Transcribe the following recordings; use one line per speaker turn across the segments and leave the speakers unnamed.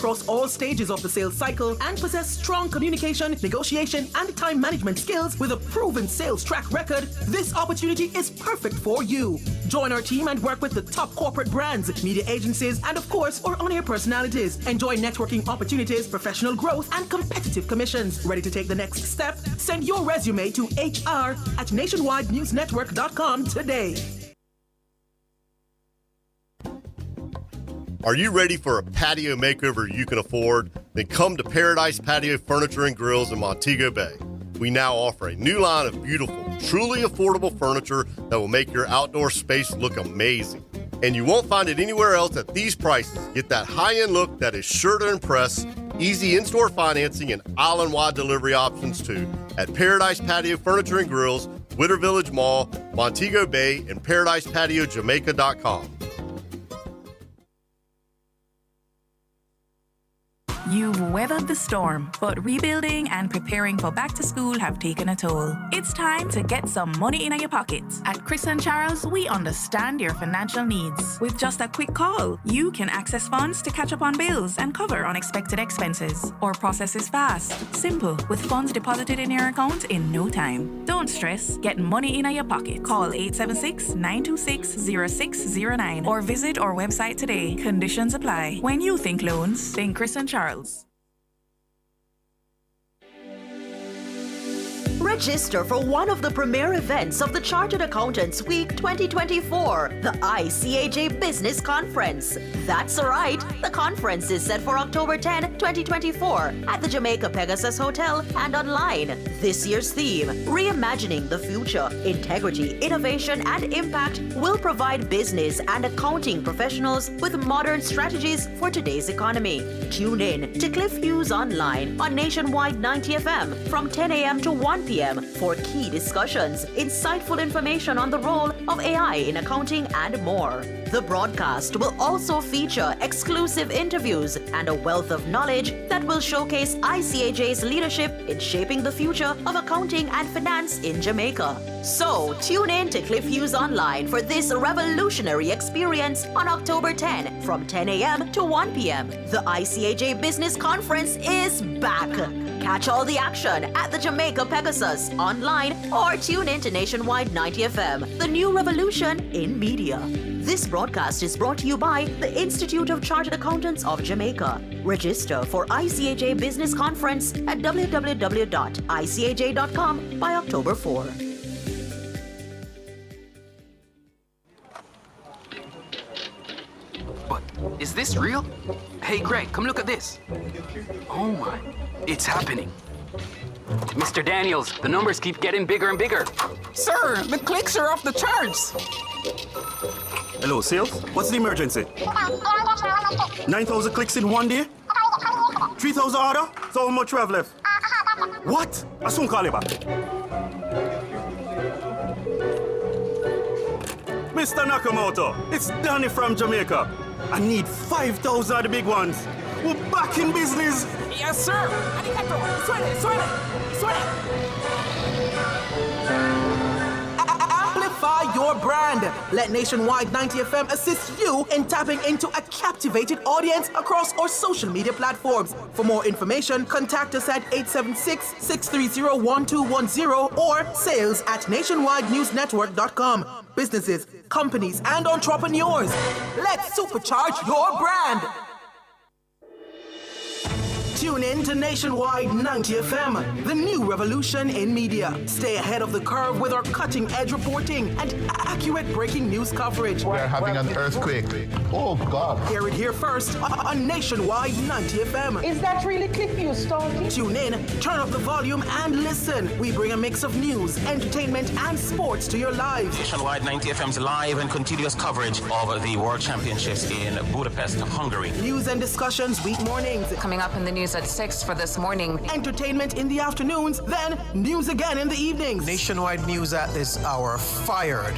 across all stages of the sales cycle and possess strong communication, negotiation, and time management skills with a proven sales track record, this opportunity is perfect for you. Join our team and work with the top corporate brands, media agencies, and of course, our on-air personalities. Enjoy networking opportunities, professional growth, and competitive commissions. Ready to take the next step? Send your resume to hr@nationwidenewsnetwork.com today.
Are you ready for a patio makeover you can afford? Then come to Paradise Patio Furniture and Grills in Montego Bay. We now offer a new line of beautiful, truly affordable furniture that will make your outdoor space look amazing. And you won't find it anywhere else at these prices. Get that high-end look that is sure to impress. Easy in-store financing and island-wide delivery options too at Paradise Patio Furniture and Grills, Witter Village Mall, Montego Bay, and ParadisePatioJamaica.com.
You've weathered the storm, but rebuilding and preparing for back to school have taken a toll. It's time to get some money in your pockets. At Chris and Charles, we understand your financial needs. With just a quick call, you can access funds to catch up on bills and cover unexpected expenses. Our process is fast, simple, with funds deposited in your account in no time. Don't stress, get money in your pocket. Call 876-926-0609 or visit our website today. Conditions apply. When you think loans, think Chris and Charles.
Register for one of the premier events of the Chartered Accountants Week 2024, the ICAJ Business Conference. That's right, the conference is set for October 10, 2024 at the Jamaica Pegasus Hotel and online. This year's theme, Reimagining the Future, Integrity, Innovation, and Impact, will provide business and accounting professionals with modern strategies for today's economy. Tune in to Cliff Hughes Online on Nationwide 90 FM from 10 a.m. to 1 p.m. for key discussions, insightful information on the role of AI in accounting, and more. The broadcast will also feature exclusive interviews and a wealth of knowledge that will showcase ICAJ's leadership in shaping the future of accounting and finance in Jamaica. So, tune in to Cliff Hughes Online for this revolutionary experience on October 10 from 10 a.m. to 1 p.m. The ICAJ Business Conference is back. Catch all the action at the Jamaica Pegasus online or tune in to Nationwide 90 FM, the new revolution in media. This broadcast is brought to you by the Institute of Chartered Accountants of Jamaica. Register for ICAJ Business Conference at www.icaj.com by October 4.
But is this real? Hey, Greg, come look at this. Oh my, it's happening. Mr. Daniels, the numbers keep getting bigger and bigger.
Sir, the clicks are off the charts.
Hello, sales? What's the emergency? 9,000 clicks in one day? 3,000 order? So how much we have left? What? I soon call you back. Mr. Nakamoto, it's Danny from Jamaica. I need 5,000 of the big ones. We're back in business.
Yes, sir. Arigato. Suene.
Amplify your brand. Let Nationwide 90 FM assist you in tapping into a captivated audience across our social media platforms. For more information, contact us at 876-630-1210 or sales@nationwidenewsnetwork.com. Businesses, companies, and entrepreneurs, let's supercharge your brand. Tune in to Nationwide 90 FM, the new revolution in media. Stay ahead of the curve with our cutting-edge reporting and accurate breaking news coverage.
We're having an earthquake. Oh, God.
Hear it here first on Nationwide 90 FM.
Is that really Cliff Hughes talking?
Tune in, turn up the volume, and listen. We bring a mix of news, entertainment, and sports to your lives.
Nationwide 90 FM's live and continuous coverage of the World Championships in Budapest, Hungary.
News and discussions week mornings.
Coming up in the news at 6 for this morning.
Entertainment in the afternoons, then news again in the evenings.
Nationwide news at this hour. Fired.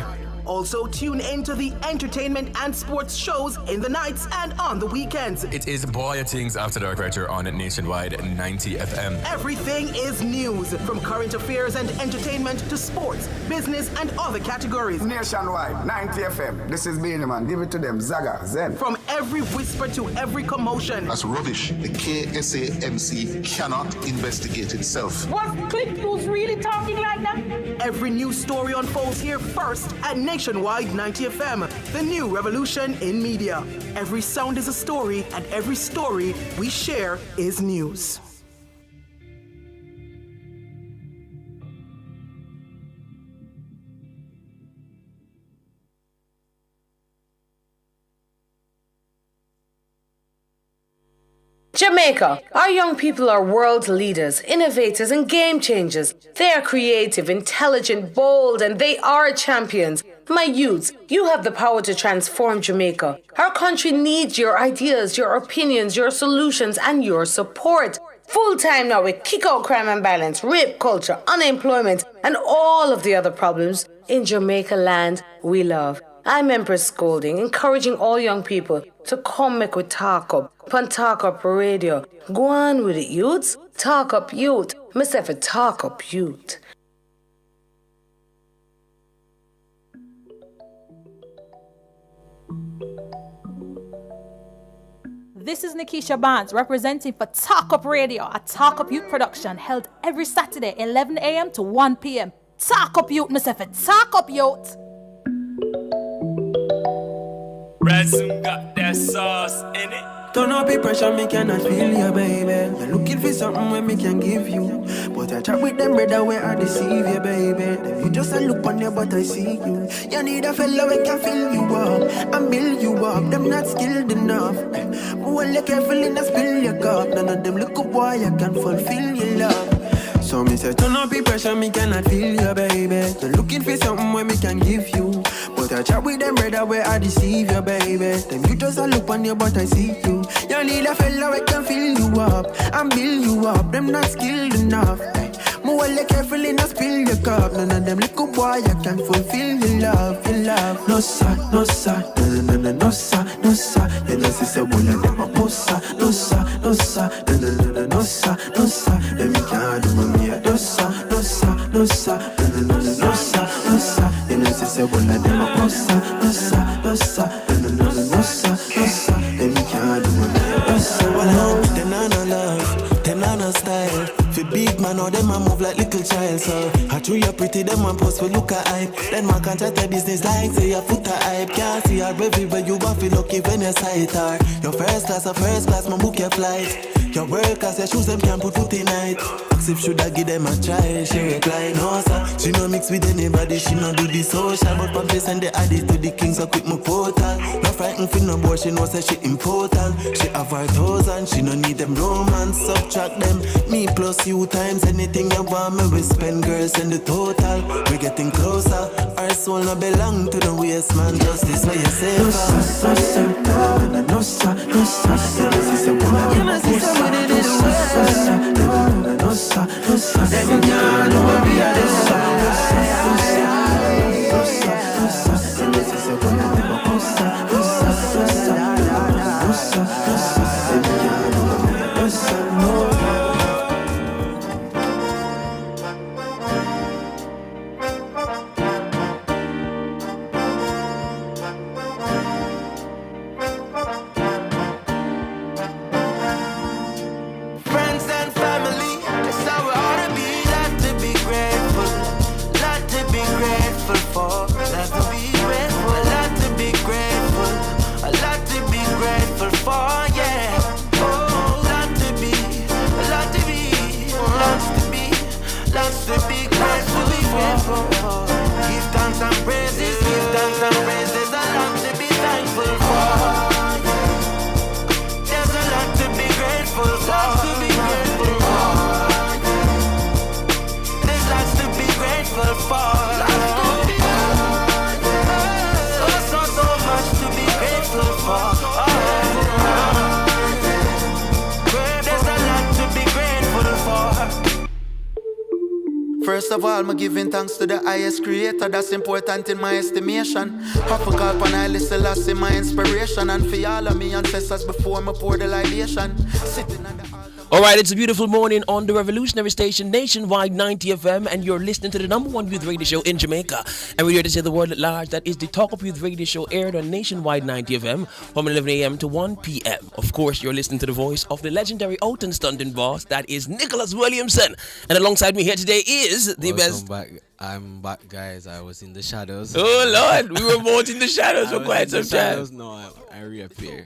Also tune in to the entertainment and sports shows in the nights and on the weekends.
It is Boy Things After Dark right here on Nationwide 90 FM.
Everything is news, from current affairs and entertainment to sports, business and other categories.
Nationwide 90 FM. This is Benjamin. Give it to them. Zaga, Zen.
From every whisper to every commotion.
That's rubbish. The KSAMC cannot investigate itself.
Was Click News really talking like that?
Every news story unfolds here first at Nationwide 90 FM, the new revolution in media. Every sound is a story, and every story we share is news.
Jamaica. Our young people are world leaders, innovators, and game changers. They are creative, intelligent, bold, and they are champions. My youths, you have the power to transform Jamaica. Our country needs your ideas, your opinions, your solutions, and your support. Full time now, we kick out crime and violence, rape culture, unemployment, and all of the other problems in Jamaica land we love. I'm Empress Scolding, encouraging all young people to come make we talk up. Pon Talk Up Radio. Go on with it, youths. Talk up youth. Myself a talk up youth.
This is Nikisha Barnes representing for Talk Up Radio, a Talk Up Youth production held every Saturday 11 a.m. to 1 p.m. Talk Up Youth, myself a talk up youth.
Ransom got that sauce in it.
Don't up be pressure, me cannot feel you, baby. You're looking for something where me can give you. But I chat with them, brother, where I deceive you, baby. Them you just a look on you, but I see you. You need a fella who can fill you up and build you up. Them not skilled enough. Well, you carefully not spill your cup. None of them look up why you can fulfill your love. So me say, turn up the pressure, me cannot feel you, baby. You're looking for something where me can give you. But I chat with them, brother, where I deceive you, baby. Them you just a look on you, but I see you. You need a fella who can fill you up and build you up. Them not skilled enough. More like carefully not spill your cup. None of them little boy, you can fulfill your love, your love. No sir, no sir, no no no no sir, no sir. You know she say one of them a bossa. No sir, no sir, no no no no sir, no sir. Them you can't do me a no sir, no sir, no sir, no no no no sir, no sir. You know she say one of them a bossa. No sir, no sir, no no no no sir, no sir. Them you can't do me a no sir.
Well, I hope them not no love, them not no style. Fi big man or them a move like little child. So I treat you pretty, them a post for look at hype. Then man can chat a business like say you foot a hype. Can't see her everywhere you want feel lucky when you sight her. Your first class, man book your flight. Your work class, your shoes them can't put foot in night. Ask if should I give them a try, she reply no sir. She no mix with anybody, she no do the social. But pump send the addict to the king so quick my portal. No frightened for no boy, she know say she important. She have her 1,000, she no need them romance. Subtract them, me plus you times anything you want me we spend, girls send the total. We getting closer, our soul no belong to the waste man. Justice where you say no sir, no sir, no sir. First of all, I'm giving thanks to the highest creator, that's important in my estimation. Half a call pan I listen last in my inspiration, and for all of me ancestors before me pour the libation. Sitting on the
Alright, it's a beautiful morning on the revolutionary station Nationwide 90 FM, and you're listening to the number one youth radio show in Jamaica. And we're here to say the world at large that is the Talk Up Youth radio show, aired on Nationwide 90 FM from 11 a.m. to 1 p.m. Of course, you're listening to the voice of the legendary out and stunting boss, that is Nicholas Williamson. And alongside me here today is the best.
Back. I'm back, guys. I was in the shadows.
Oh Lord, we were both in the shadows for quite some time.
No, I reappear.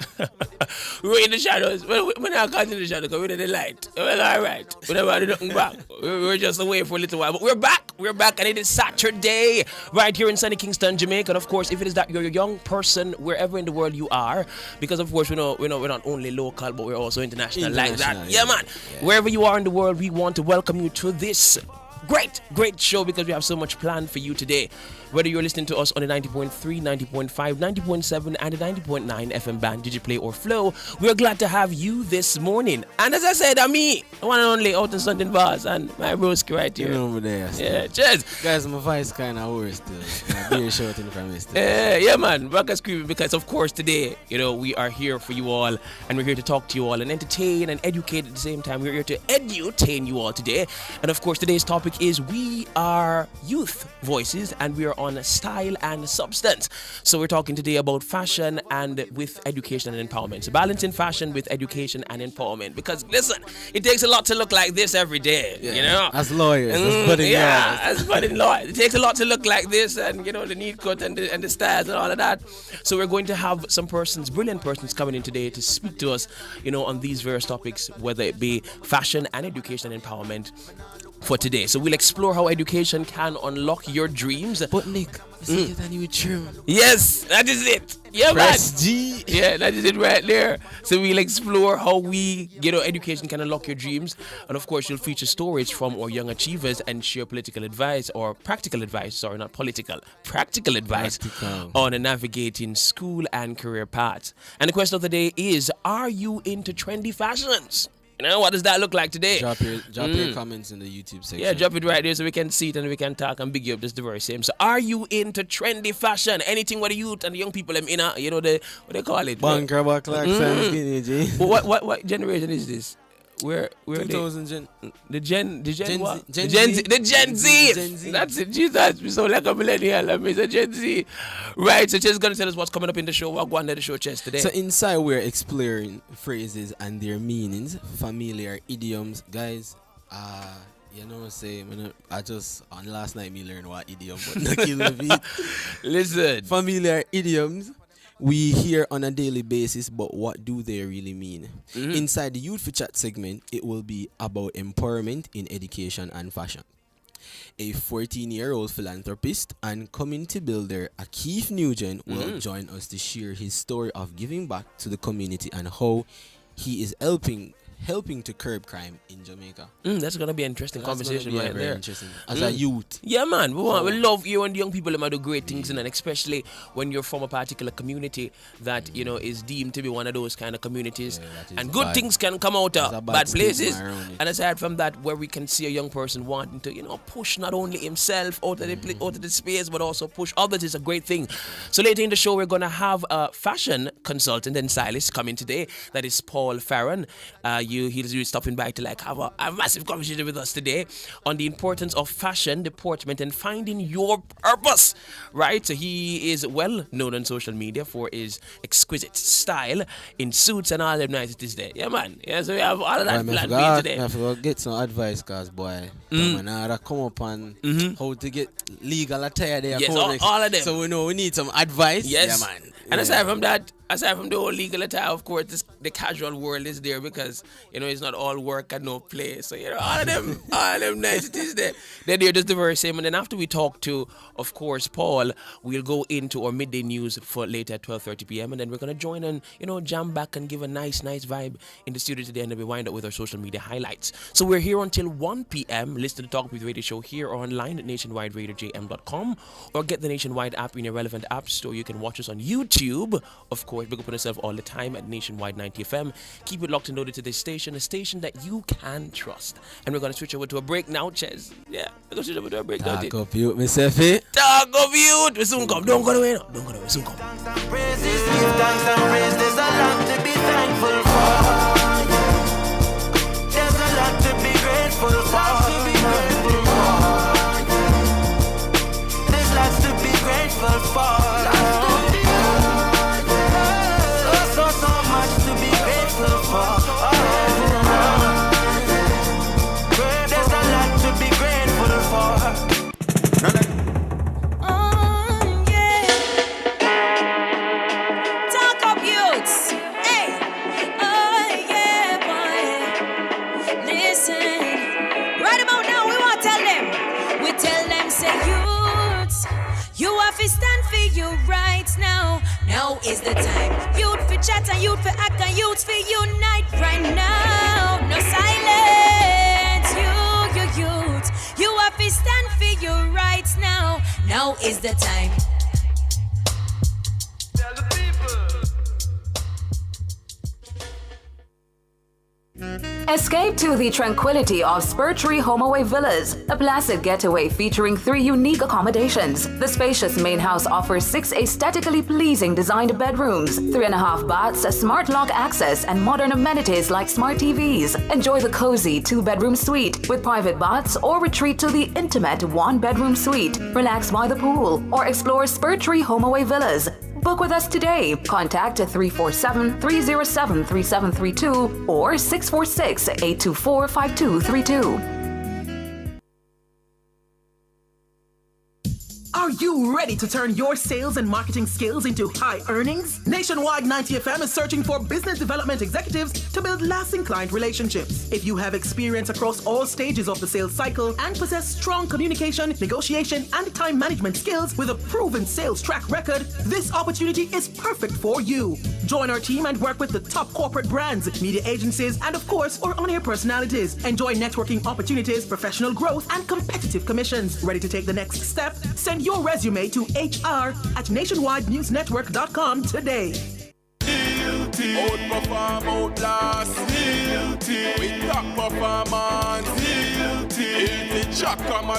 We were in the shadows. We're not caught in the shadows because we're in the light. Well, all right. We never did nothing back. We were just away for a little while, but we're back. We're back, and it is Saturday right here in sunny Kingston, Jamaica. And of course, if it is that you're a young person wherever in the world you are, because of course we're not only local, but we're also international like that. Yeah, man. Yeah. Wherever you are in the world, we want to welcome you to this great show, because we have so much planned for you today. Whether you're listening to us on the 90.3, 90.5, 90.7 and the 90.9 FM band, Digiplay or Flow, we're glad to have you this morning. And as I said, I'm me, the one and only out and something boss, and my broski right here.
Over there.
Yeah, cheers.
Guys, my voice kind of worse still. My beer shouting from me still.
Yeah, man, back and screaming, because of course today, we are here for you all, and we're here to talk to you all and entertain and educate at the same time. We're here to edutain you all today. And of course, today's topic is we are youth voices, and we are on style and substance. So we're talking today about fashion and with education and empowerment. So balancing fashion with education and empowerment. Because listen, it takes a lot to look like this every day,
As lawyers,
as budding lawyers. It takes a lot to look like this, and the neat cut and the styles and all of that. So we're going to have some brilliant persons coming in today to speak to us, on these various topics, whether it be fashion and education and empowerment for today. So we'll explore how education can unlock your dreams.
But Nick, is it a new trim?
Yes, that is it. Yeah,
Press
man.
G.
Yeah, that is it right there. So we'll explore how education can unlock your dreams. And of course, you'll feature stories from our young achievers and share practical advice on navigating school and career paths. And the question of the day is, are you into trendy fashions? What does that look like today?
Drop your comments in the YouTube section.
Yeah, drop it right there so we can see it and we can talk and big you up just the very same. So are you into trendy fashion? Anything with the youth and the young people, what they call it?
Bunker, Clarkson, skinny jeans.
What generation is this? Where
2000
the Gen
Z.
what? The Gen Z. That's it. Jesus, we sound like a millennial. I mean, it's a Gen Z. Right, so Chess gonna tell us what's coming up in the show. What going to the show, Chess, today?
So inside we're exploring phrases and their meanings, familiar idioms, guys. I just on last night me learned what idiom, but not kill the beat.
Listen,
familiar idioms we hear on a daily basis, but what do they really mean? Mm-hmm. Inside the Youth for Chat segment, it will be about empowerment in education and fashion. A 14-year-old philanthropist and community builder, Akeef Nugent, will join us to share his story of giving back to the community and how he is helping to curb crime in Jamaica.
That's going to be an interesting conversation right there.
Interesting. As a youth.
Yeah, man. We love you, and the young people do great things, and especially when you're from a particular community that, is deemed to be one of those kind of communities. And good things can come out of bad places. And aside from that, where we can see a young person wanting to, push not only himself out of the space, but also push others is a great thing. So later in the show, we're going to have a fashion consultant and stylist coming today. That is Paul Farron. He's stopping by to have a massive conversation with us today on the importance of fashion, deportment, and finding your purpose, right? So he is well known on social media for his exquisite style in suits and all them niceties there. Yeah, man. Yeah, so we have all of that planned for you today.
I forgot get some advice, cause boy, I come up on how to get legal attire there.
Yes, all of them.
So we know we need some advice.
Yes.
Yeah, man.
And aside from the whole legal attire, of course, the casual world is there because, it's not all work and no play. So, all of them niceties there. They're just the very same. And then after we talk to, of course, Paul, we'll go into our midday news for later at 12:30 p.m. And then we're going to join and, jam back and give a nice vibe in the studio today. And then we wind up with our social media highlights. So we're here until 1 p.m. Listen to Talk With Radio Show here or online at nationwideradiojm.com, or get the Nationwide app in your relevant app store. You can watch us on YouTube, of course, course, big up on yourself all the time at Nationwide 90 FM. Keep it locked and loaded to this station, a station that you can trust. And we're going to switch over to a break now, Ches. Yeah, we're going to switch over to a break now.
Talk up Yout, Miss Effie.
Talk up Yout. We soon come. Don't go away now. Don't go away. We soon come.
Praises, give thanks and praise. There's a lot to be thankful for. There's a lot to be grateful for. There's lots to be grateful for. So much to be grateful for. There's a lot to be grateful for.
Talk up Youths. Hey. Oh yeah, boy. Listen. Right about now we want to tell them. We tell them say youths, you have to stand for your rights now. Now is the time. Youth for chat and youth for act and youth for unite right now. No silence, you youth. You have to stand for your rights now. Now is the time.
Escape to the tranquility of Spur Tree HomeAway Villas, a placid getaway featuring 3 unique accommodations. The spacious main house offers 6 aesthetically pleasing designed bedrooms, 3.5 baths, smart lock access, and modern amenities like smart TVs. Enjoy the cozy 2-bedroom suite with private baths, or retreat to the intimate 1-bedroom suite. Relax by the pool or explore Spur Tree HomeAway Villas. Book with us today. Contact 347-307-3732 or 646-824-5232.
Are you ready to turn your sales and marketing skills into high earnings? Nationwide 90 FM is searching for business development executives to build lasting client relationships. If you have experience across all stages of the sales cycle and possess strong communication, negotiation, and time management skills with a proven sales track record, this opportunity is perfect for you. Join our team and work with the top corporate brands, media agencies, and of course, our on-air personalities. Enjoy networking opportunities, professional growth, and competitive commissions. Ready to take the next step? Send your resume to hr@nationwidenewsnetwork.com today.
Outperform, outlast. We top performance. Chakama.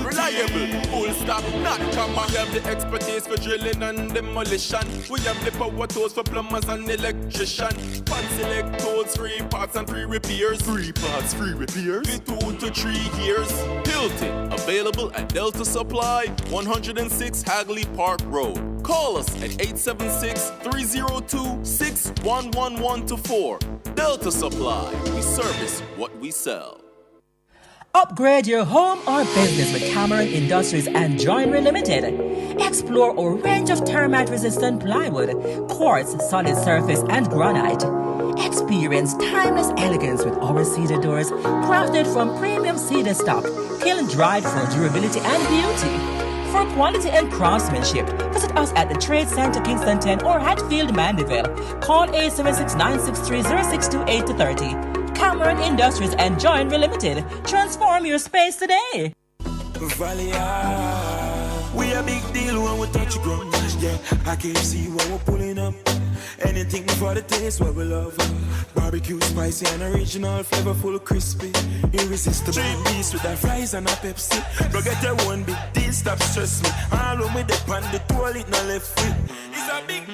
Reliable, full stop, not comma. We have the expertise for drilling and demolition. We have the power tools for plumbers and electrician. Fancy electrodes, free parts and free repairs. 3 parts, free repairs. 2 to 3 years. Hilton, available at Delta Supply, 106 Hagley Park Road. Call us at 876-302-61114. Delta Supply, we service what we sell.
Upgrade your home or business with Cameron Industries and Joinery Limited. Explore a range of termite-resistant plywood, quartz, solid surface, and granite. Experience timeless elegance with our cedar doors, crafted from premium cedar stock, kiln-dried for durability and beauty. For quality and craftsmanship, visit us at the Trade Center Kingston 10 or Hatfield Mandeville. Call 876-963-0628-30. Cameron Industries and Joinery Limited. Transform your space today.
We a big deal when we touch ground. Yeah, I can see when we're pulling up. Anything for the taste what we love. Barbecue, spicy and original, flavorful, crispy, irresistible. 3 piece with the fries and a Pepsi. Go get your one big deal, stop stress me. All when we dip on the toilet, no left foot.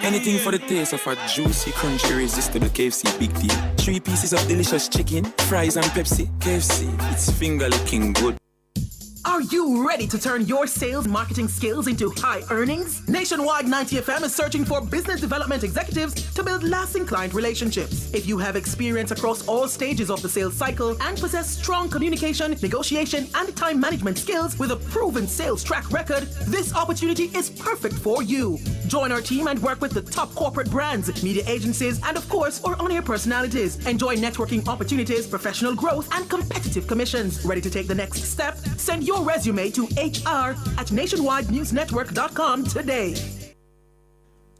Anything for the taste of a juicy, crunchy, irresistible KFC big deal. 3 pieces of delicious chicken, fries and Pepsi. KFC, it's finger licking good.
Are you ready to turn your sales marketing skills into high earnings? Nationwide 90 FM is searching for business development executives to build lasting client relationships. If you have experience across all stages of the sales cycle and possess strong communication, negotiation, and time management skills with a proven sales track record, this opportunity is perfect for you. Join our team and work with the top corporate brands, media agencies, and of course, our on-air personalities. Enjoy networking opportunities, professional growth, and competitive commissions. Ready to take the next step? Send your resume to hr@nationwidenewsnetwork.com today.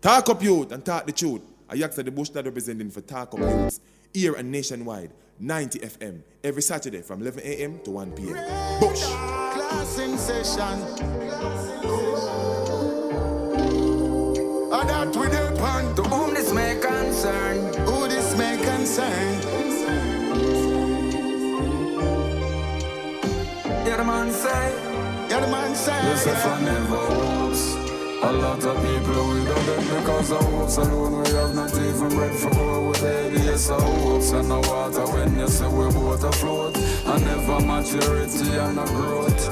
Talk up Youth and talk the truth. I ask the Bush that representing for Talk Up Youths here and Nationwide 90 FM every Saturday from 11 a.m. to 1 p.m. Bush.
Class in session. And that with them
upon.
To whom this may concern.
Who this may concern.
Yeah, the man say.
Yeah, the man say.
Yes, if I never hopes. A lot of people we don't get because of hopes alone. We have not even bread for our baby. Yes, I hopes and no water when you say we both afloat. I never maturity and a growth.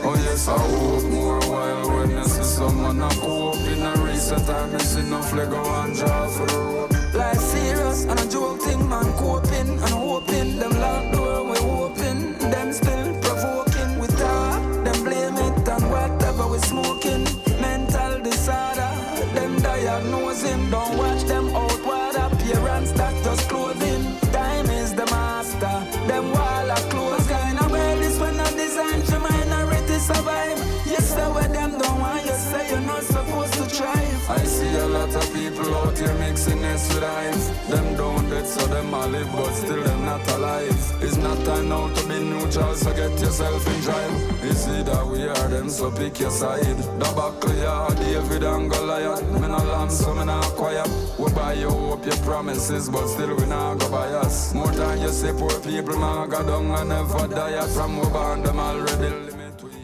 Oh yes, I hope more while when you see someone I hope. In a recent time, I see no flag go and draw for the road. Life serious and a joke thing, man coping and hoping. Them locked door, we hoping. Them still provoking. We talk, them blame it and whatever we smoking. Mental disorder, them diagnosing. Don't watch them out, what appearance, that just clothing. Time is the master, them wall are closed. Kind of well, this one not designed for minority survive. Yes, sir, where them don't want you say you're not supposed to thrive. I see a lot of people out here mixing this with life. Them don't dead, so them all live, but still them not alive. It's not time now to be neutral, so get yourself in drive. It's either we are them, so pick your side. The buckle, yeah, David and Goliath. Me no lamb, so me not quiet. We buy you up your promises, but still we not go by us. More than you say poor people, man, go down and never die. From we born them already.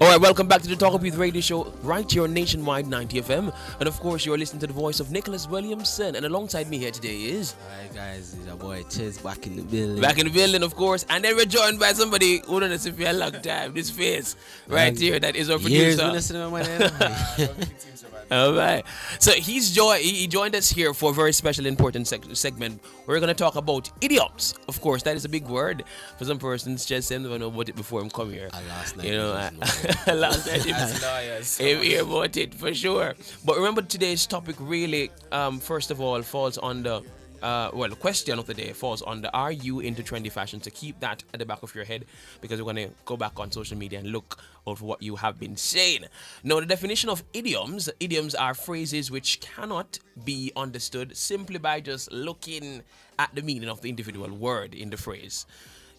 Alright, welcome back to the Talk Up Youth Radio Show, right here on Nationwide 90 FM. And of course, you're listening to the voice of Nicholas Williamson. And alongside me here today is...
Alright guys, it's your boy Ches back in the building.
Back in the building, of course. And then we're joined by somebody who done this for a long time. This face right here, that is our producer. Alright. So he joined us here for a very special, important segment. We're going to talk about idioms. Of course, that is a big word for some persons. Just them don't know about it before him come here.
Last night,
you know, last night him hear about it for sure. But remember, today's topic really, first of all, falls on the the question of the day falls on the are you into trendy fashion? So keep that at the back of your head, because we're going to go back on social media and look over what you have been saying. Now, the definition of idioms are phrases which cannot be understood simply by just looking at the meaning of the individual word in the phrase.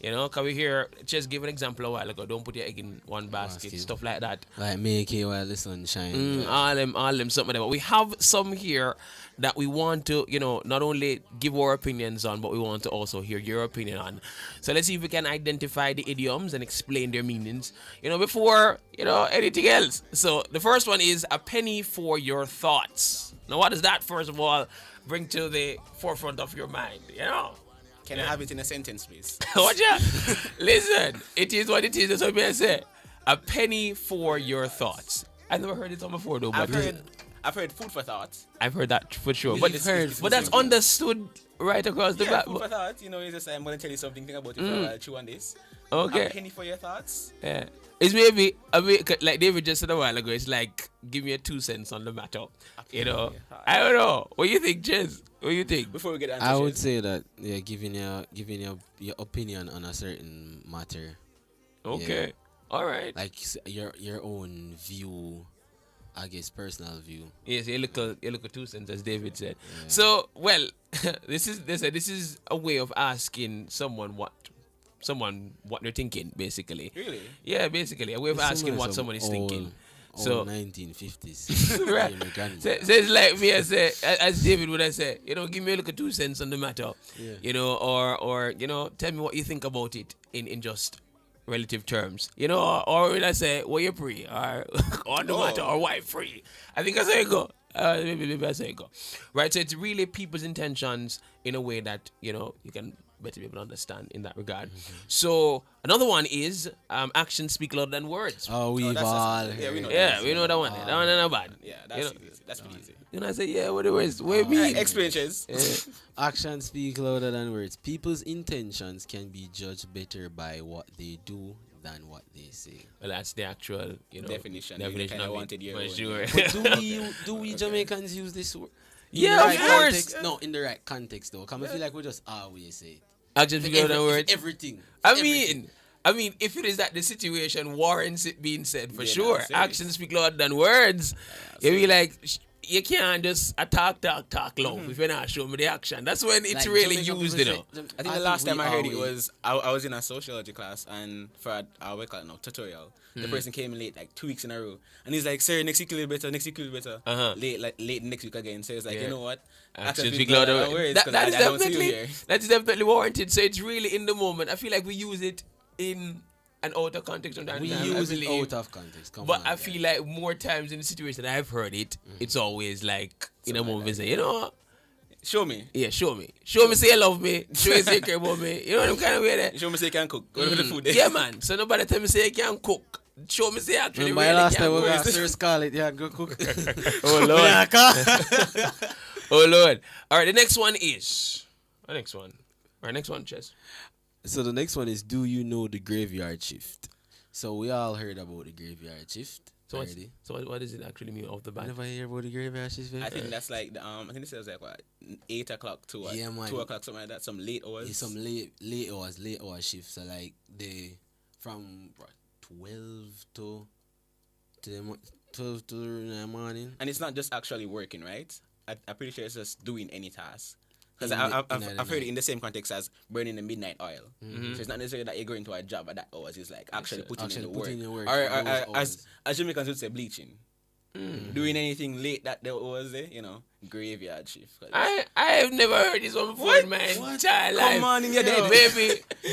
You know, can we hear, just give an example a while ago, don't put your egg in one basket, stuff like that.
Like make it while the sun shines.
All them, something like that. But we have some here that we want to, not only give our opinions on, but we want to also hear your opinion on. So let's see if we can identify the idioms and explain their meanings, before, anything else. So the first one is a penny for your thoughts. Now, what does that, first of all, bring to the forefront of your mind,
Can I have it in a sentence, please?
Watch out. Listen, it is what it is. That's what I say. A penny for your thoughts. I've never heard it on before, though.
I've heard food for thought.
I've heard that for sure. But that's understood right across the back.
Food for thought. It's just I'm going to tell you something. Think about it for a while. Chew on this.
Okay.
A penny for your thoughts.
Yeah. It's maybe like David just said a while ago. It's like, give me a 2 cents on the matter. I don't know. What do you think, Jez? What do you think?
Before we get on,
I would say that giving your opinion on a certain matter.
Okay. All right.
Like your own view, I guess personal view.
Yes, you look at 2 cents, as David said. Yeah. So, well, this is a way of asking someone what they're thinking, basically.
Really?
Yeah, basically a way of asking what someone is thinking. So
1950s.
Right. So it's like me, I say, as David would I say, give me a look at 2 cents on the matter. Yeah. Or tell me what you think about it in just relative terms. Or when I say, well, you're free, or on the matter, or why free. I think I say it go. Maybe I say it go. Right, so it's really people's intentions in a way that, you can better be able to understand in that regard. Mm-hmm. So another one is actions speak louder than words.
Oh, we've all.
We know
that one. That one is not bad.
Yeah, that's easy. That's pretty easy.
I say, yeah, what the words? What do you mean?
Experiences.
Actions speak louder than words. People's intentions can be judged better by what they do than what they say.
Well, that's the actual,
definition of wanted
it, for sure.
But do we Jamaicans use this word?
Yeah, of course.
No, in the right context though. Come, I feel like we just always say it.
Actions speak louder than words.
Everything.
I mean, if it is that the situation warrants it being said, for sure. Actions speak louder than words. You'll be like, you can't just talk love if you're not showing me the action. That's when it's
Like,
really
Jamaican
used,
people
you know.
I think the last time I heard it was I was in a sociology class, and for our we call it now tutorial, the person came in late like 2 weeks in a row, and he's like, "Sir, next week a little better, next week a little better." Late next week again. So it's like, you know what?
Actions speak louder. That is definitely warranted. So it's really in the moment. I feel like we use it in an out of context sometimes.
We use it out of context.
But I feel like more times in the situation I've heard it, it's always like in a moment, say, you know,
show me.
Yeah, show me. Show me say you love me. Show me say you care about me. You know them kind of way there.
Show me say you can cook. Go to the food.
Yeah, man. So nobody tell me say you can cook. Show me say you actually
my
really
last
can
time we
cook.
got Sir Scarlett, yeah, go cook.
Oh Lord. Oh Lord. All right, the next one is. Our next one, Chess.
So the next one is, do you know the graveyard shift? So we all heard about the graveyard shift.
So what does it actually mean off the bat?
Never hear about the graveyard shift?
I think that's like the, I think it says like what 8 o'clock to what?
Yeah, man.
2 o'clock, something like that. Some late hours.
Yeah, some late hours shift. So like from 12 to the morning.
And it's not just actually working, right? I'm pretty sure it's just doing any task. Because I've heard it in the same context as burning the midnight oil. So it's not necessarily that you're going to a job at that hours. It's like actually putting in the work. Or as Jamaicans would say, bleaching. Doing anything late that there was there, you know, graveyard shift.
I have never heard this one before in my entire life.
Come on, in your day.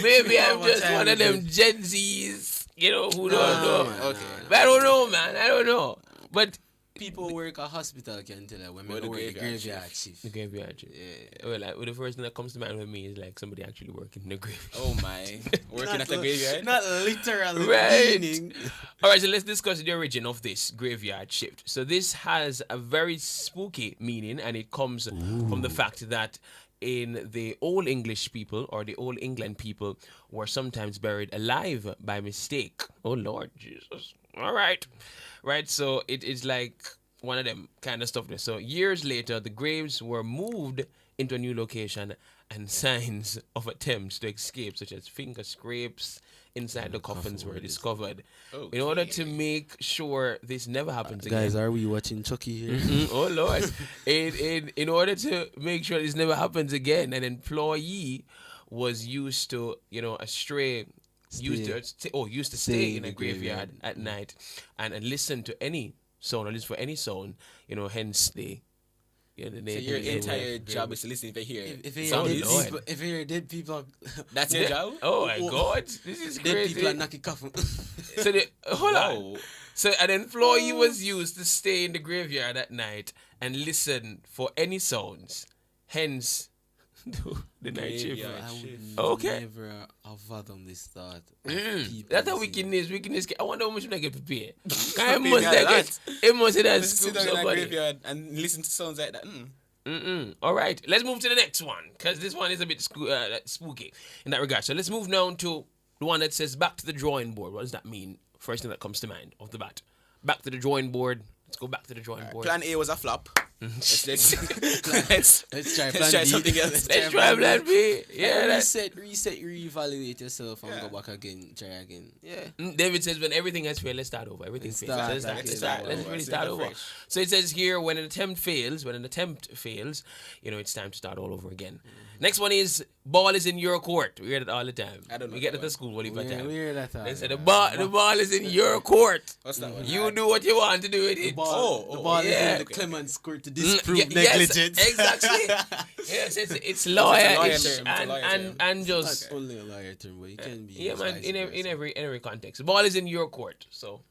Maybe I'm just one of them Gen Zs, you know, who don't know. Okay. But I don't know, man. I don't know. But
people who work at hospital can tell that when we work the graveyard shift.
The graveyard shift. Yeah. Well, like, the first thing that comes to mind with me is like somebody actually working in the graveyard.
Oh my. Working at the graveyard?
Not literally.
Right. Alright, so let's discuss the origin of this graveyard shift. So this has a very spooky meaning, and it comes from the fact that in the Old English people or the Old England people were sometimes buried alive by mistake. Oh Lord Jesus. All right. Right, so it is like one of them kind of stuff there. So years later, the graves were moved into a new location, and signs of attempts to escape, such as finger scrapes inside the coffins, were discovered. Okay. In order to make sure this never happens again.
Guys, are we watching Chucky here?
Oh Lord. In order to make sure this never happens again, an employee was used to, used to stay in a graveyard at night and listen to any sound, or at least for any sound, hence the
so your entire job is to listen if you hear
if you hear dead people,
that's your job?
Oh my God, this is
dead
crazy.
people are knocking coffin.
So hold on. So an employee was used to stay in the graveyard at night and listen for any sounds, hence the night shift.
I would never have fathomed this thought.
That's how wickedness. I wonder how much I get prepared. It must have
sit down in a graveyard and listen to sounds like that.
All right, let's move to the next one, because this one is a bit spooky in that regard. So let's move now to the one that says back to the drawing board. What does that mean? First thing that comes to mind off the bat. Back to the drawing board. Let's go back to the drawing board.
Plan A was a flop. Let's
try
something else.
Let's try plan B. Yeah,
reset, reevaluate yourself and go back again, try again. Yeah.
David says when everything has failed, let's start over. Everything fails. Let's really start over. So it says here, when an attempt fails, it's time to start all over again. Next one is ball is in your court. We hear that all the time.
I don't know.
We get it at the school. What do you time?
We hear that.
They say the ball is in your court.
What's that one?
You do what you want to do with it.
The ball is in the Clemens court to disprove negligence.
Yes, exactly. Yes, it's lawyer-ish and just
that's only a lawyer term, but it can be.
Yeah, man. In every context, the ball is in your court. So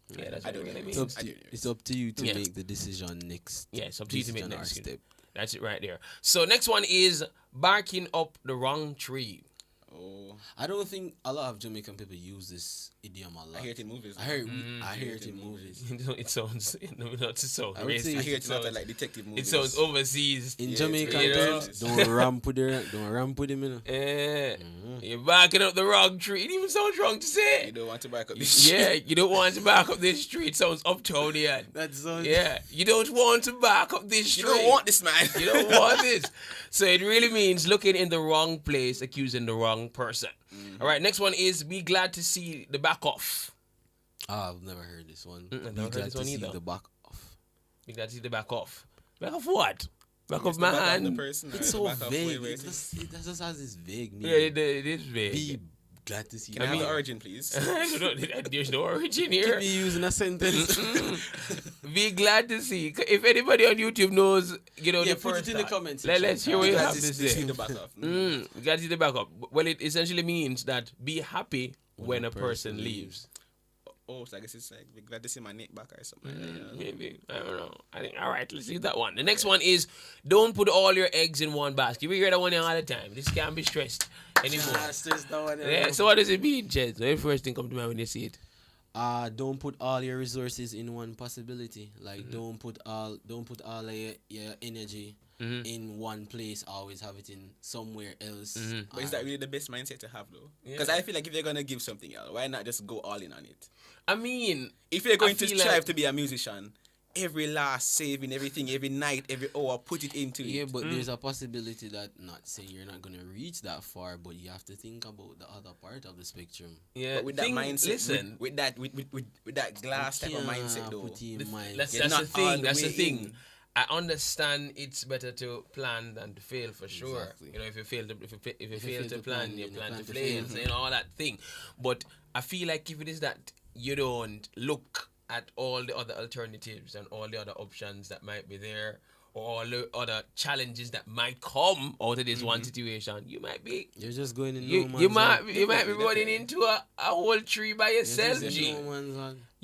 yeah, that's what it really means.
It's up to you to make the decision next.
Yeah, it's up to you to make the next
step.
That's it right there. So next one is barking up the wrong tree.
Oh, I don't think a lot of Jamaican people use this idiom a lot.
I hear it in movies.
I hear it in movies.
It sounds racist.
I hear it sounds like detective movies.
It sounds overseas.
In Jamaican terms, don't ramp with him, you know.
Yeah. You're barking up the wrong tree. It even sounds wrong to say.
You don't want to back up this tree.
Yeah, you don't want to back up this tree. It sounds uptownian. Yeah, you don't want to back up this tree.
You don't want this, man.
You don't want this. So it really means looking in the wrong place, accusing the wrong person. All right, next one is be glad to see the back off.
I've never heard this one.
Be glad to see
the back off.
Be glad to see the back off. Back off what? Back off
the back of
man.
the person,
It's
or
so
the back of
vague.
where
It just has this vague
Yeah,
meaning.
it is vague.
Be glad to see
Can
you.
I have the origin, please?
There's no origin here.
Be using a sentence.
Be glad to see. If anybody on YouTube knows, the
put
first
it in the
part,
comments
let's hear what you have to
See
say.
the back of.
Glad to see the back up. Well, it essentially means that be happy when a person leaves.
Oh, so I guess it's like, be glad to see my neck back or something. Like that,
Maybe. I don't know. I think, all right, let's leave that one. The next one is don't put all your eggs in one basket. We hear that one all the time. This can't be stressed anymore. So what does it mean, Jez? The first thing come to mind when you see it.
Don't put all your resources in one possibility. Like don't put all your energy in one place. Always have it in somewhere else.
But is that really the best mindset to have, though? Because I feel like if you're gonna give something else, why not just go all in on it?
I mean,
if you're going to strive to be a musician, every last saving, everything, every night, every hour, put it into it.
Yeah, but there's a possibility that, not saying you're not gonna reach that far, but you have to think about the other part of the spectrum.
Yeah,
but with that mindset, with that glass type of mindset, though.
That's the thing. That's the thing. I understand it's better to plan than to fail for sure.
Exactly.
If you fail to plan, you plan to fail. So, all that thing. But I feel like if it is that you don't look at all the other alternatives and all the other options that might be there, or all the other challenges that might come out of this one situation, you might be.
You're just going in.
You might be running into a whole tree by yourself, G.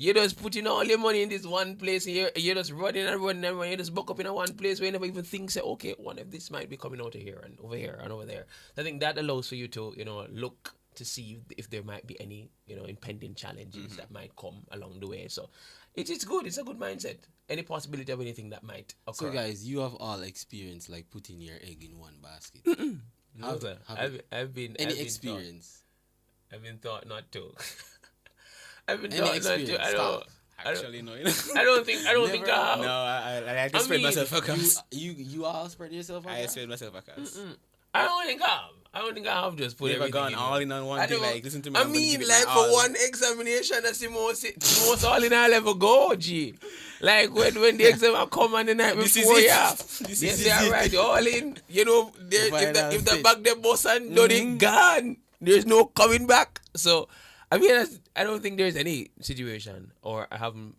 You're just putting all your money in this one place. You're just running and running and running. You just buck up in a one place where you never even think, say, okay, one of this might be coming out of here and over here and over there. So I think that allows for you to, look to see if there might be any, impending challenges that might come along the way. So it's good. It's a good mindset. Any possibility of anything that might occur.
So guys, you have all experienced like putting your egg in one basket.
No, I've been
experience.
I've been thought not to. I've been
Any
thought not
experience?
to. I
Stop.
don't.
No.
I don't think I have.
No, I just spread myself across.
You all spread yourself across?
I spread myself across.
I don't think I have just put everything
gone
in
all in on one thing. Like, listen to me.
I mean, like for one examination, that's the most all in I'll ever go, G. Like when the exam come on the night before,
This
yes,
is
yeah,
it.
right, all in. If the back the bus and done it, gone. There's no coming back. So, I mean, I don't think there's any situation, or I haven't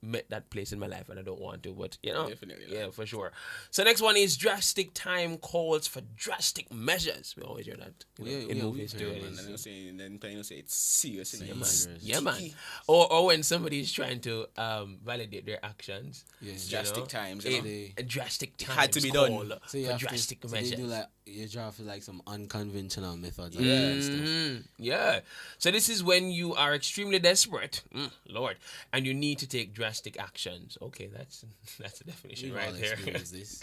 met that place in my life and I don't want to, but
Definitely not.
yeah, for sure. So next one is drastic time calls for drastic measures. We always hear that in movies too.
Then you say it's serious.
Yeah, man. Or when somebody is trying to validate their actions.
Yeah.
Drastic times.
A drastic times
had to be done.
So for drastic measures.
So they do like you draft like some unconventional methods.
Yeah. So this is when you are extremely desperate, Lord, and you need to take drastic actions. Okay, that's the definition right there.
This.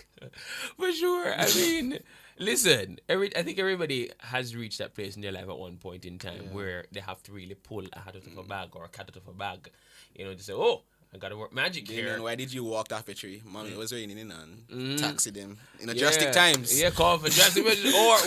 For sure. I mean, listen, I think everybody has reached that place in their life at one point in time where they have to really pull a hat out of a bag or a cat out of a bag, to say, oh, I gotta work magic here.
Man, why did you walk off a tree? Mommy, it was raining in and taxi them in drastic times.
Yeah, call for drastic measures. Or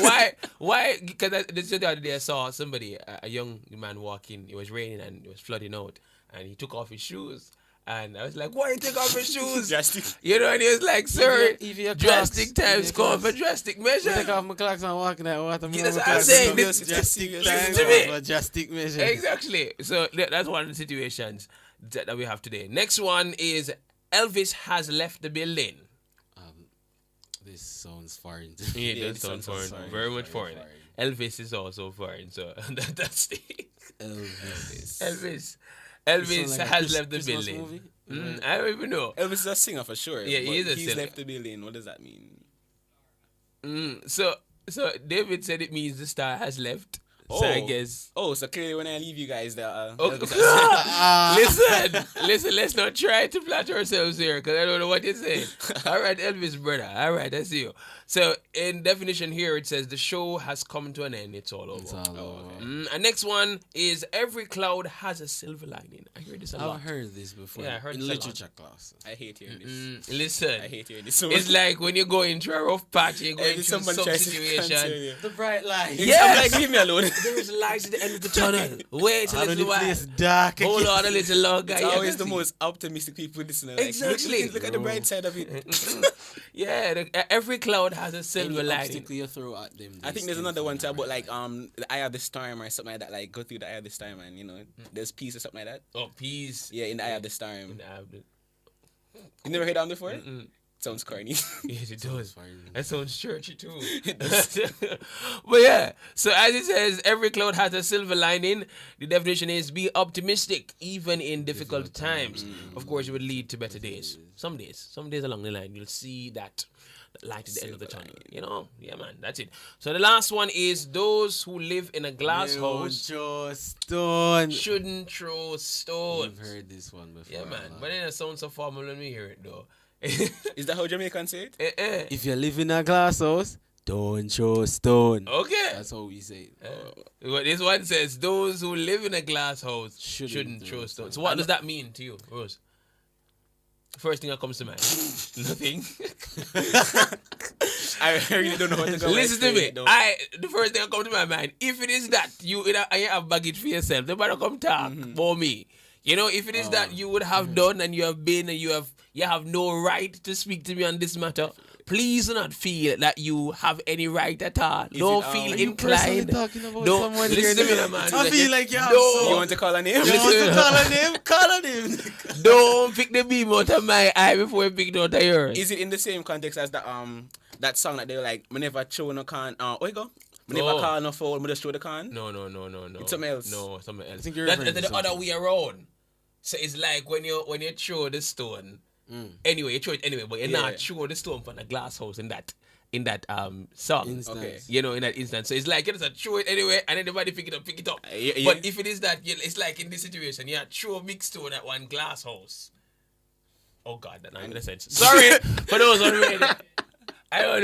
why? Because the other day I saw somebody, a young man walking. It was raining and it was flooding out, and he took off his shoes. And I was like, why you take off your shoes?
Drastic.
And he was like, sir, drastic times call for drastic measures.
I take off my clocks and walking out. What
I'm saying.
Drastic times for drastic measures.
Exactly. So that's one of the situations that we have today. Next one is Elvis has left the building.
This sounds foreign.
Yeah, it does sound foreign. Very much foreign. Elvis is also foreign. So that's the Elvis
like
has left the building. I don't even know.
Elvis is a singer for sure.
Yeah, he is a singer.
He's left the building. What does that mean?
So David said it means the star has left. So I guess.
Oh, so clearly when I leave you guys, there.
Listen. Let's not try to flatter ourselves here because I don't know what you're saying. All right, Elvis, brother. All right, I see you. So in definition here, it says the show has come to an end. It's all over. Okay. And next one is every cloud has a silver lining. I heard this a lot.
I've heard this before.
Yeah, I heard
in
this
literature class.
I hate hearing this.
Listen.
I hate hearing this.
It's like when you go into a rough patch, you go into some situation.
The bright light.
Yeah,
like leave me alone.
There's lights at the end of the tunnel. Wait a little while.
It's dark.
Hold on a little longer.
It's always the most optimistic people listening. Like,
Exactly.
Look at the bright side of it.
Yeah, every cloud has a silver
Any
lining.
obstacle you throw at them.
I think there's another one too about like the eye of the storm or something like that. Like go through the eye of the storm and there's peace or something like that.
Oh, peace.
Yeah, in the eye of the storm.
In the eye of the...
You never heard that one before? Sounds corny.
Yes, it does. That sounds churchy too. But yeah, so as it says, every cloud has a silver lining. The definition is be optimistic, even in difficult times. Of course, it would lead to better days. Some days along the line, you'll see that light at the end of the tunnel. Yeah, man, that's it. So the last one is those who live in a glass house shouldn't throw stones.
I've heard this one before.
Yeah, man, but then it sounds so formal when we hear it though.
Is that how Jamaicans say it?
If you live in a glass house, don't throw stone.
Okay.
That's how we say it.
Well, this one says those who live in a glass house shouldn't throw stones. So what does that mean to you, Rose? First thing that comes to mind. Nothing.
I really don't know what to go.
Listen to me. The first thing that comes to my mind, if it is that you have baggage for yourself, nobody come talk for me. If it is that you would have done and you have been and you have no right to speak to me on this matter, please do not feel that you have any right at all. Don't feel inclined. Don't listen to me, man.
I feel like you have
You want to call a name?
Call a name.
Don't pick the beam out of my eye before you pick it out of yours.
Is it in the same context as that song that they were like, "Me never show no can." What you go? Me never call no foul. Me just show the can.
No.
It's something else.
No, something else.
I think you're
That's the other way around. So it's like when you throw the stone. Anyway, you throw it anyway, but you're not throw the stone from a glass house in that song.
Okay.
In that instance. So it's like you just throw it anyway and anybody pick it up. But if it is that, it's like in this situation, you throw a big stone at one glass house. Oh God, that not making sense. Sorry for those who read it. I don't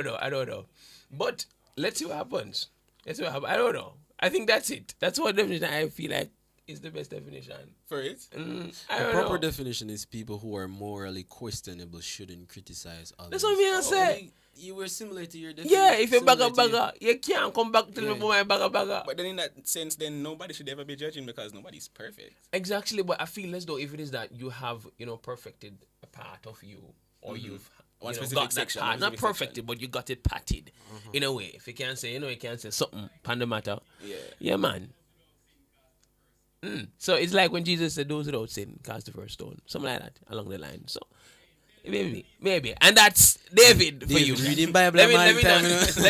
know. But let's see what happens. I don't know. I think that's it. That's what definition I feel like is the best definition.
For it?
The proper definition is people who are morally questionable shouldn't criticize others.
That's what I'm say.
You were similar to your definition.
Yeah, if you're bagger, you can't come back to me for my bagger.
But then in that sense, then nobody should ever be judging because nobody's perfect.
Exactly, but I feel as though if it is that you have, perfected a part of you, or you've
one specific
got
section,
that part, not perfected, but you got it patted in a way. If you can't say, you can't say something pan the matter. Yeah, man. So it's like when Jesus said, "Those without sin cast the first stone," something like that along the line. So maybe, and that's David for you.
Reading Bible.
Let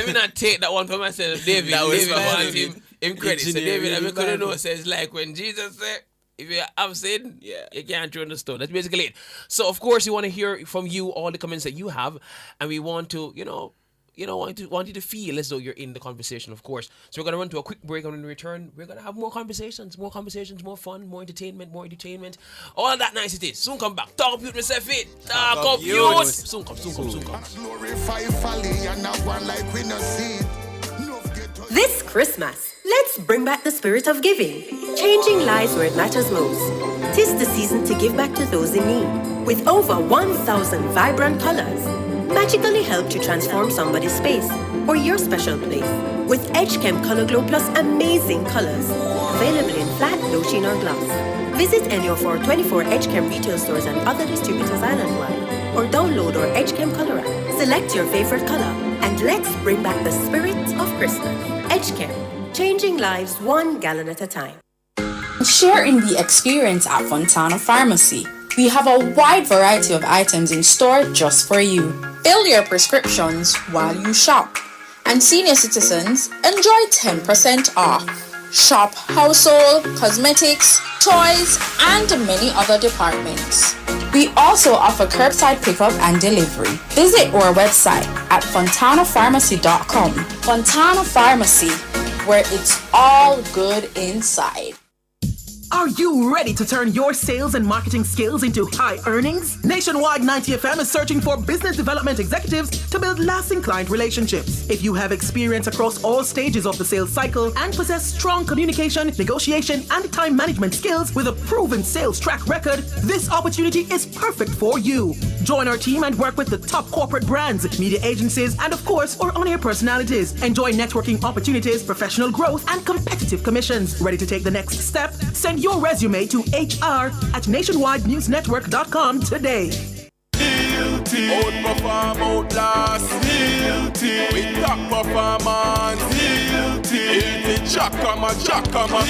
me not take that one for myself. David wants him credit. So David, I couldn't know. Says like when Jesus said, "If you have sin, you can't throw the stone." That's basically it. So of course, we want to hear from you all the comments that you have, and we want to, want you to feel as though you're in the conversation, of course. So we're going to run to a quick break, and when we return, we're going to have more conversations, more fun, more entertainment, all that nice it is. Soon come back. Talk up, youth, myself it. Talk up, youth. Soon come.
This Christmas, let's bring back the spirit of giving, changing lives where it matters most. 'Tis the season to give back to those in need, with over 1,000 vibrant colors. Magically help to transform somebody's space or your special place with EdgeChem Color Glow Plus amazing colors. Available in flat, no sheen or gloss. Visit any of our 24 EdgeChem retail stores and other distributors island-wide, or download our EdgeChem Color app. Select your favorite color and let's bring back the spirit of Christmas. EdgeChem, changing lives 1 gallon at a time.
Share in the experience at Fontana Pharmacy. We have a wide variety of items in store just for you. Fill your prescriptions while you shop. And senior citizens enjoy 10% off. Shop household, cosmetics, toys, and many other departments. We also offer curbside pickup and delivery. Visit our website at fontanapharmacy.com. Fontana Pharmacy, where it's all good inside.
Are you ready to turn your sales and marketing skills into high earnings? Nationwide 90 FM is searching for business development executives to build lasting client relationships. If you have experience across all stages of the sales cycle and possess strong communication, negotiation, and time management skills with a proven sales track record, this opportunity is perfect for you. Join our team and work with the top corporate brands, media agencies, and of course, our on-air personalities. Enjoy networking opportunities, professional growth, and competitive commissions. Ready to take the next step? Send your resume to hr@nationwidenewsnetwork.com today.
Outperform, outlast. With top performance. Jackhammer.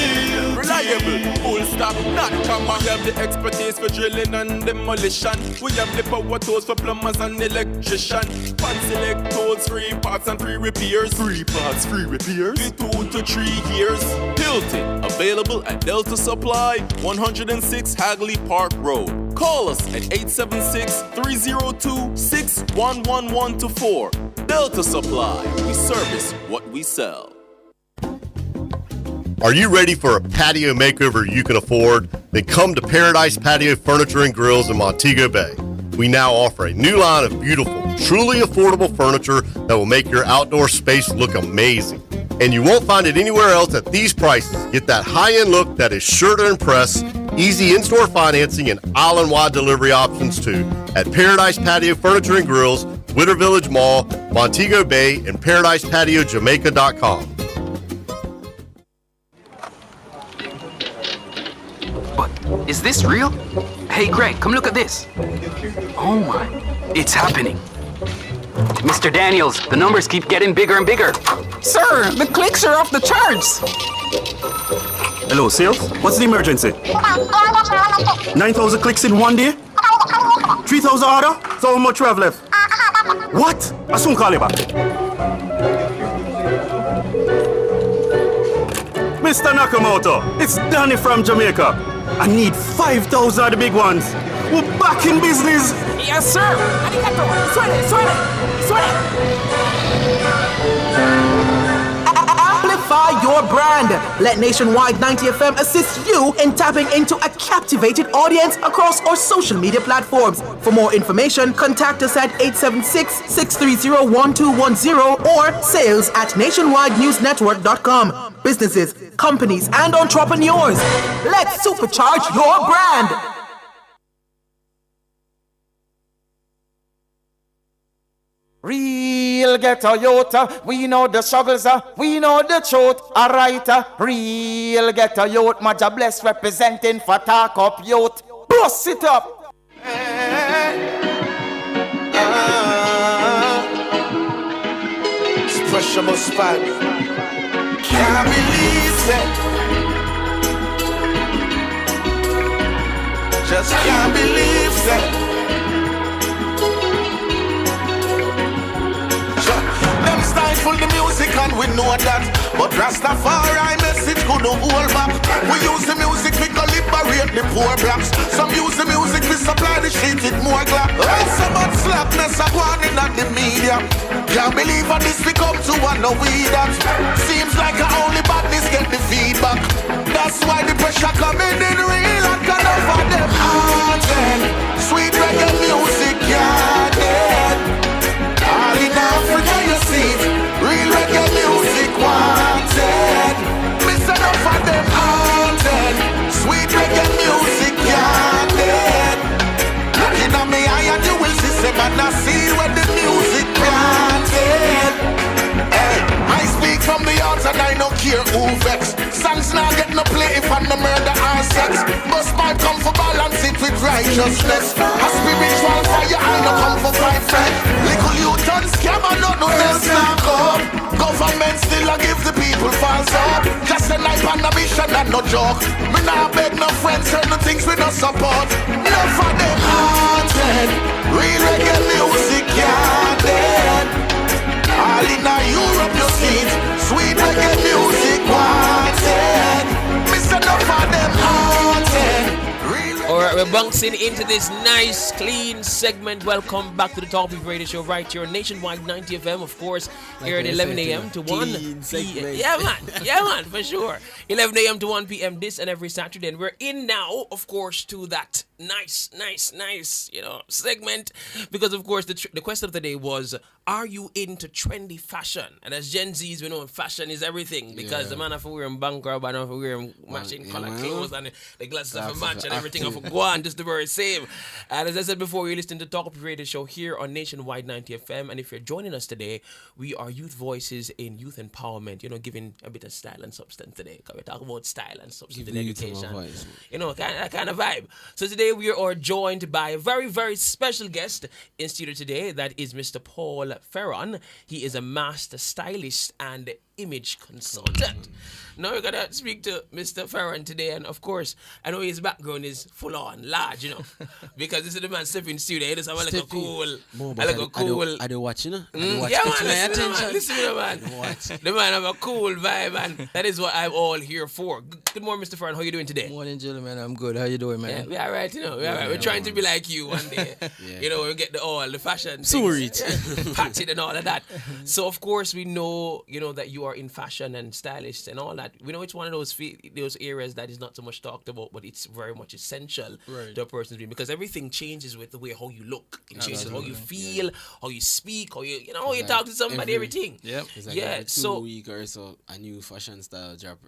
Reliable, full stop, not comma. We have the expertise for drilling and demolition. We have the power tools for plumbers and electrician. Fancy select tools, 3 parts and 3 repairs. 3 parts, 3 repairs. 2 to 3 years. Hilton, available at Delta Supply, 106 Hagley Park Road. Call us at 876-302-6111-4. Delta Supply, we service what we sell.
Are you ready for a patio makeover you can afford? Then come to Paradise Patio Furniture and Grills in Montego Bay. We now offer a new line of beautiful, truly affordable furniture that will make your outdoor space look amazing. And you won't find it anywhere else at these prices. Get that high-end look that is sure to impress. Easy in-store financing and island-wide delivery options too at Paradise Patio Furniture and Grills, Winter Village Mall, Montego Bay, and ParadisePatioJamaica.com.
But is this real? Hey Greg, come look at this. Oh my, it's happening. Mr. Daniels, the numbers keep getting bigger and bigger.
Sir, the clicks are off the charts.
Hello, sales? What's the emergency? 9,000 clicks in one day? 3,000 order? So how much we have left? What? I'll soon call you back. Mr. Nakamoto, it's Danny from Jamaica. I need 5,000 of the big ones. We're back in business.
Yes, sir. Arigato. Suene.
Amplify your brand. Let Nationwide 90 FM assist you in tapping into a captivated audience across our social media platforms. For more information, contact us at 876-630-1210 or sales@nationwidenewsnetwork.com. Businesses, companies, and entrepreneurs, let's supercharge your brand.
Real ghetto youth, we know the struggles, we know the truth, alright. Real ghetto youth, Maja Bless representing for Talk Up Youth. Bust it up.
Special spot. Can't believe it. Just can't believe it. Them stifle the music and we know that, but Rastafari message couldn't hold back. We use the music we can liberate the poor blacks. Some use the music we supply the shit with more glass. Right, so much slackness are going in at the media. Can't believe how this we come to and no we that. Seems like only badness get the feedback. That's why the pressure coming in real and can offer them haunted. Sweet reggae music, yeah, dead. All in Africa you see it. Real reggae music wanted. Miss enough of them haunted. Sweet reggae music, yeah, dead. Looking at me eye and you will see some man I see when the music planted. Hey, I speak from the heart and I don't care who vex. Songs now get no play if I'm no murder or sex. Must man come for balance it with righteousness. A spiritual fire I no come for fight fight. Little youth and scam and nothing else now come. Government still a give the people false hope. Just a knife and a mission and no joke. Me nah beg no friends and the things we no support. None for them haunted. Real reggae music can't dead. All in a Europe you see it. Sweet reggae music wanted. Miss enough for them haunted.
Alright, we're bouncing into this nice, clean segment. Welcome back to the Top People Radio Show right here on Nationwide 90 FM, of course,
Like
here at
I
11
said,
a.m. to 1 p.m.
segment.
Yeah, man, for sure. 11 a.m. to 1 p.m. this and every Saturday. And we're in now, of course, to that nice, segment. Because, of course, the question of the day was, are you into trendy fashion? And as Gen Zs, we know fashion is everything. Because the man have to wear bankrupt, and have to wear matching color clothes, and the glasses have to match, and everything have to go on, just the very same. And as I said before, you're listening to Talk Up Radio Show here on Nationwide 90 FM. And if you're joining us today, we are youth voices in youth empowerment, giving a bit of style and substance today. Because we talk about style and substance in education. Kind of vibe. So today we are joined by a very, very special guest in studio today. That is Mr. Paul Ferron. He is a master stylist and image consultant. Now we're gonna speak to Mr. Ferron today, and of course, I know his background is full on large, because this is the man stepping in the studio. He just have a cool.
Are they watching?
Yeah, man, listen to the man. The man have a cool vibe, and that is what I'm all here for. Good morning, Mr. Ferron. How you doing today?
Morning, gentlemen. I'm good. How you doing, man?
Yeah, we all right, We're all right. We're trying to be like you one day. We get the fashion.
Sorry.
Patted and all of that. So of course we know, that you are in fashion and stylist and all that. We know it's one of those areas that is not so much talked about, but it's very much essential to a person's being, because everything changes with the way how you look. It changes how you feel, how you speak, how you how you talk to somebody, everything.
Yep. It's like every 2 weeks or so a new fashion style drop.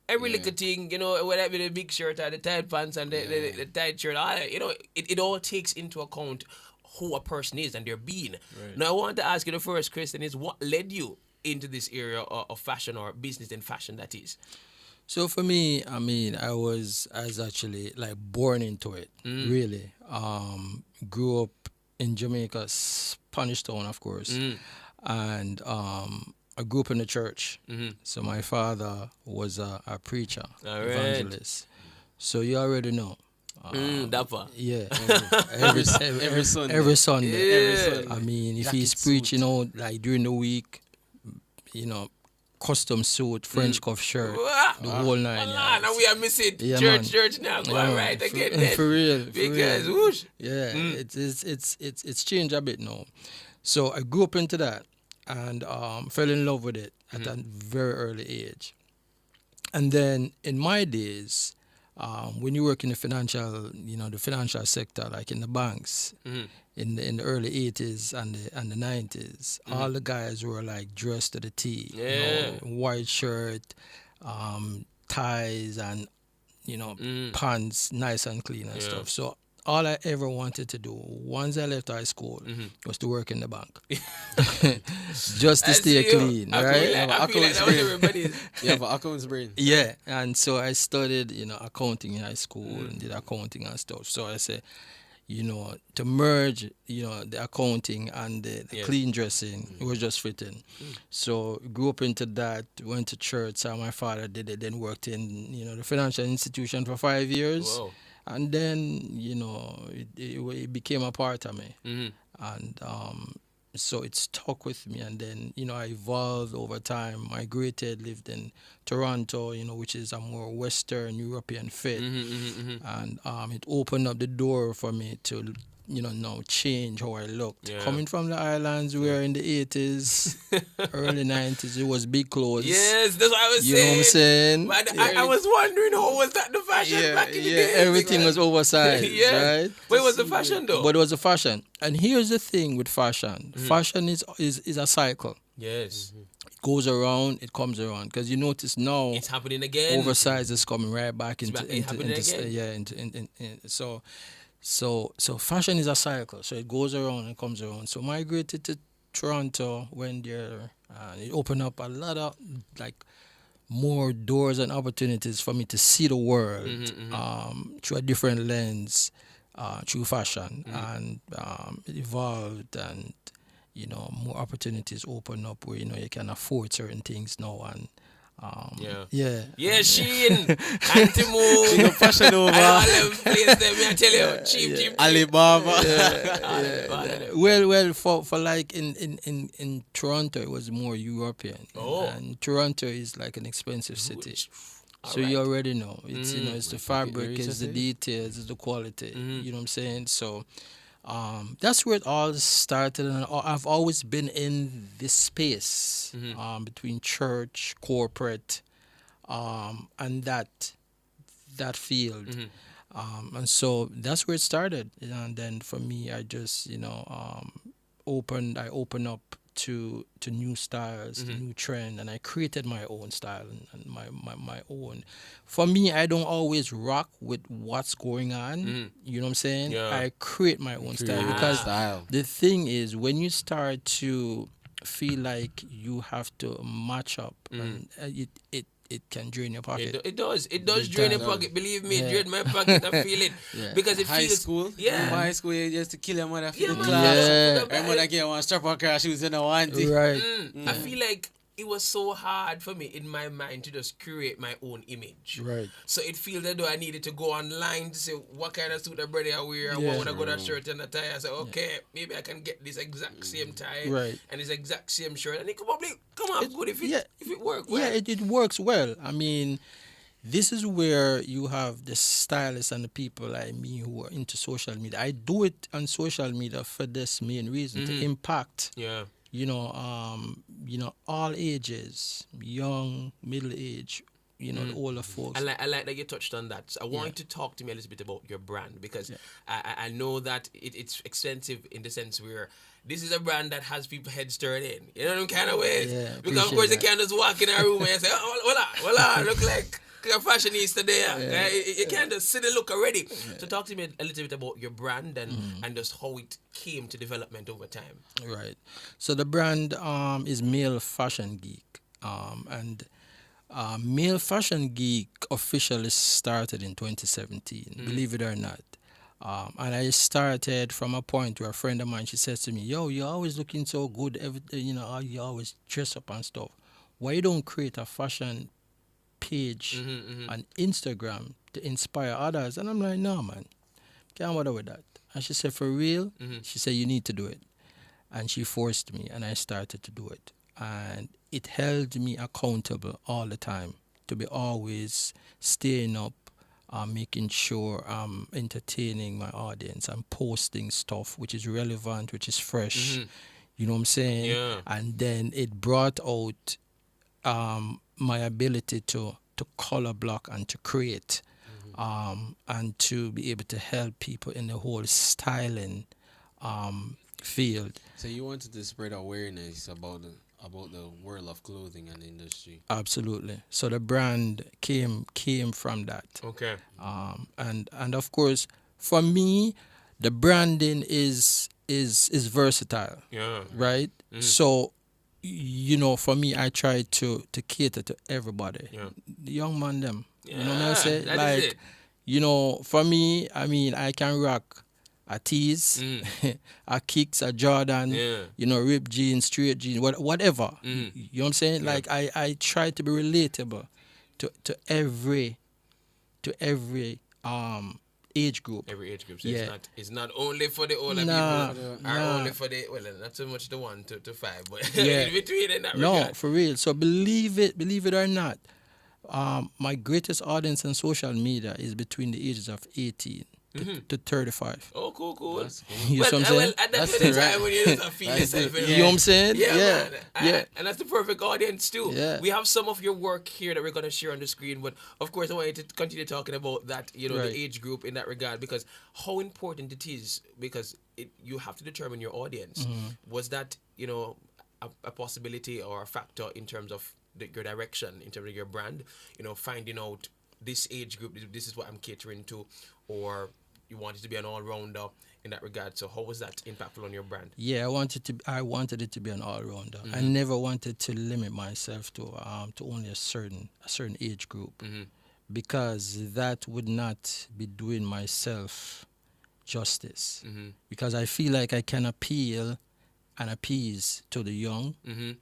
Every little thing, whether it be the big shirt or the tight pants and the tight shirt, all that, it all takes into account who a person is and their being. Right. Now I want to ask you the first question is, what led you into this area of fashion or business in fashion, that is?
So for me, I was actually like born into it, really. Grew up in Jamaica, Spanish Town, of course. And I grew up in the church. So my father was a preacher, evangelist. So you already know.
Dapper.
Yeah.
Every Sunday.
Every Sunday.
Yeah.
If he's preaching, like during the week, custom suit, French cuff shirt, the whole nine.
Now we are missing church now. Go all right again.
For real.
Because whoosh.
Yeah, it's changed a bit now. So I grew up into that and fell in love with it at a very early age. And then in my days, when you work in the financial sector, like in the banks, in the early 80s and the 90s, all the guys were like dressed to the T. White shirt, ties, and pants, nice and clean and stuff. So all I ever wanted to do once I left high school was to work in the bank. Just to stay clean, right?
You have an accounts brain.
Yeah, and so I studied, accounting in high school and did accounting and stuff. So I said, to merge, the accounting and the clean dressing, it was just fitting. So grew up into that, went to church, saw my father did it, then worked in, the financial institution for 5 years.
Whoa.
And then, it became a part of me. And so it stuck with me. And then, I evolved over time, migrated, lived in Toronto, which is a more Western European fit. And it opened up the door for me to, now change how I looked.
Yeah.
Coming from the islands, we were in the 80s, early 90s, it was big clothes.
Yes, that's what I was saying.
You know what I'm saying?
But I was wondering, how was that the fashion back in the day?
Everything was oversized, right?
But it was the fashion, though.
But it was a fashion. And here's the thing with fashion. Fashion is a cycle.
Yes.
It goes around, it comes around. Because you notice now
it's happening again.
Oversized is coming right back into So fashion is a cycle. So it goes around and comes around. So migrated to Toronto, went there, and it opened up a lot of more doors and opportunities for me to see the world through a different lens, through fashion, and it evolved, and more opportunities open up where you can afford certain things now, and
Sheen, Antimo,
Fashion Over,
all them places there, I tell you, cheap.
Alibaba.
Well, for like in Toronto, it was more European. And Toronto is like an expensive city. So you already know. It's it's the fabric, it's the details, it's the quality. You know what I'm saying? So that's where it all started, and I've always been in this space between church, corporate, and that field. And so that's where it started. And then for me, I just I opened up to new styles, to new trend, and I created my own style and my own. For me, I don't always rock with what's going on. You know what I'm saying?
Yeah.
I create my own style because the thing is, when you start to feel like you have to match up, and it can drain your pocket.
It does drain your pocket. Believe me, it drained my pocket. I feel it because it
high
feels
school.
Yeah,
high school you just to kill your mother for the
man.
class. Your mother get one strap on car shoes and no one.
Right.
I feel like it was so hard for me in my mind to just create my own image.
Right.
So it feels as though I needed to go online to say what kind of suit the brother I wear, and what would I go that shirt and the tie. I said, okay, maybe I can get this exact same tie and this exact same shirt, and it could probably come out good if it works well.
Yeah, it works well. I mean, this is where you have the stylists and the people like me who are into social media. I do it on social media for this main reason, to impact.
Yeah.
All ages, young, middle age, the older folks.
I like that you touched on that. So I want you to talk to me a little bit about your brand, because I know that it's expensive in the sense where this is a brand that has people heads turned in. You know them kind of ways?
Yeah,
because of course they can't just walk in a room and say, voila, look like a fashionista there. You can't just see the look already. So talk to me a little bit about your brand and just how it came to development over time.
Right. So the brand is Male Fashion Geek. And Male Fashion Geek officially started in 2017, believe it or not. And I started from a point where a friend of mine, she says to me, yo, you're always looking so good, you always dress up and stuff. Why you don't create a fashion page on Instagram to inspire others? And I'm like, no, man, can't bother with that. And she said, for real? She said, you need to do it. And she forced me, and I started to do it. And it held me accountable all the time to be always staying up, making sure I'm entertaining my audience. I'm posting stuff which is relevant, which is fresh. You know what I'm saying?
Yeah.
And then it brought out my ability to color block and to create, and to be able to help people in the whole styling field.
So you wanted to spread awareness about the world of clothing and industry.
Absolutely. So the brand came from that.
Okay.
And of course, for me, the branding is versatile.
Yeah.
Right? So, for me, I try to cater to everybody.
Yeah.
The young man them.
Yeah,
You know what I'm saying?
that
Like,
is it.
For me, I mean, I can rock a tees, a kicks, a Jordan, ripped jeans, straight jeans, whatever. You know what I'm saying?
Yeah.
Like I try to be relatable to every age group.
Every age group. So it's not only for the older people, or only for the not so much the 1 to 5, but in between in that regard.
For real. So believe it or not, my greatest audience on social media is between the ages of 18 to 35.
Oh, cool.
You know what I'm saying?
Well, at that point in time when you just feel yourself.
You know what I'm saying?
Yeah.
Yeah.
And that's the perfect audience too.
Yeah.
We have some of your work here that we're going to share on the screen, but of course I want you to continue talking about that, the age group in that regard, because how important it is, because you have to determine your audience. Was that, a possibility or a factor in terms of your direction, in terms of your brand, finding out this age group, this is what I'm catering to, or you wanted to be an all-rounder in that regard? So how was that impactful on your brand?
Yeah, I wanted it to be an all-rounder. I never wanted to limit myself to only a certain age group, because that would not be doing myself justice. Because I feel like I can appeal and appease to the young,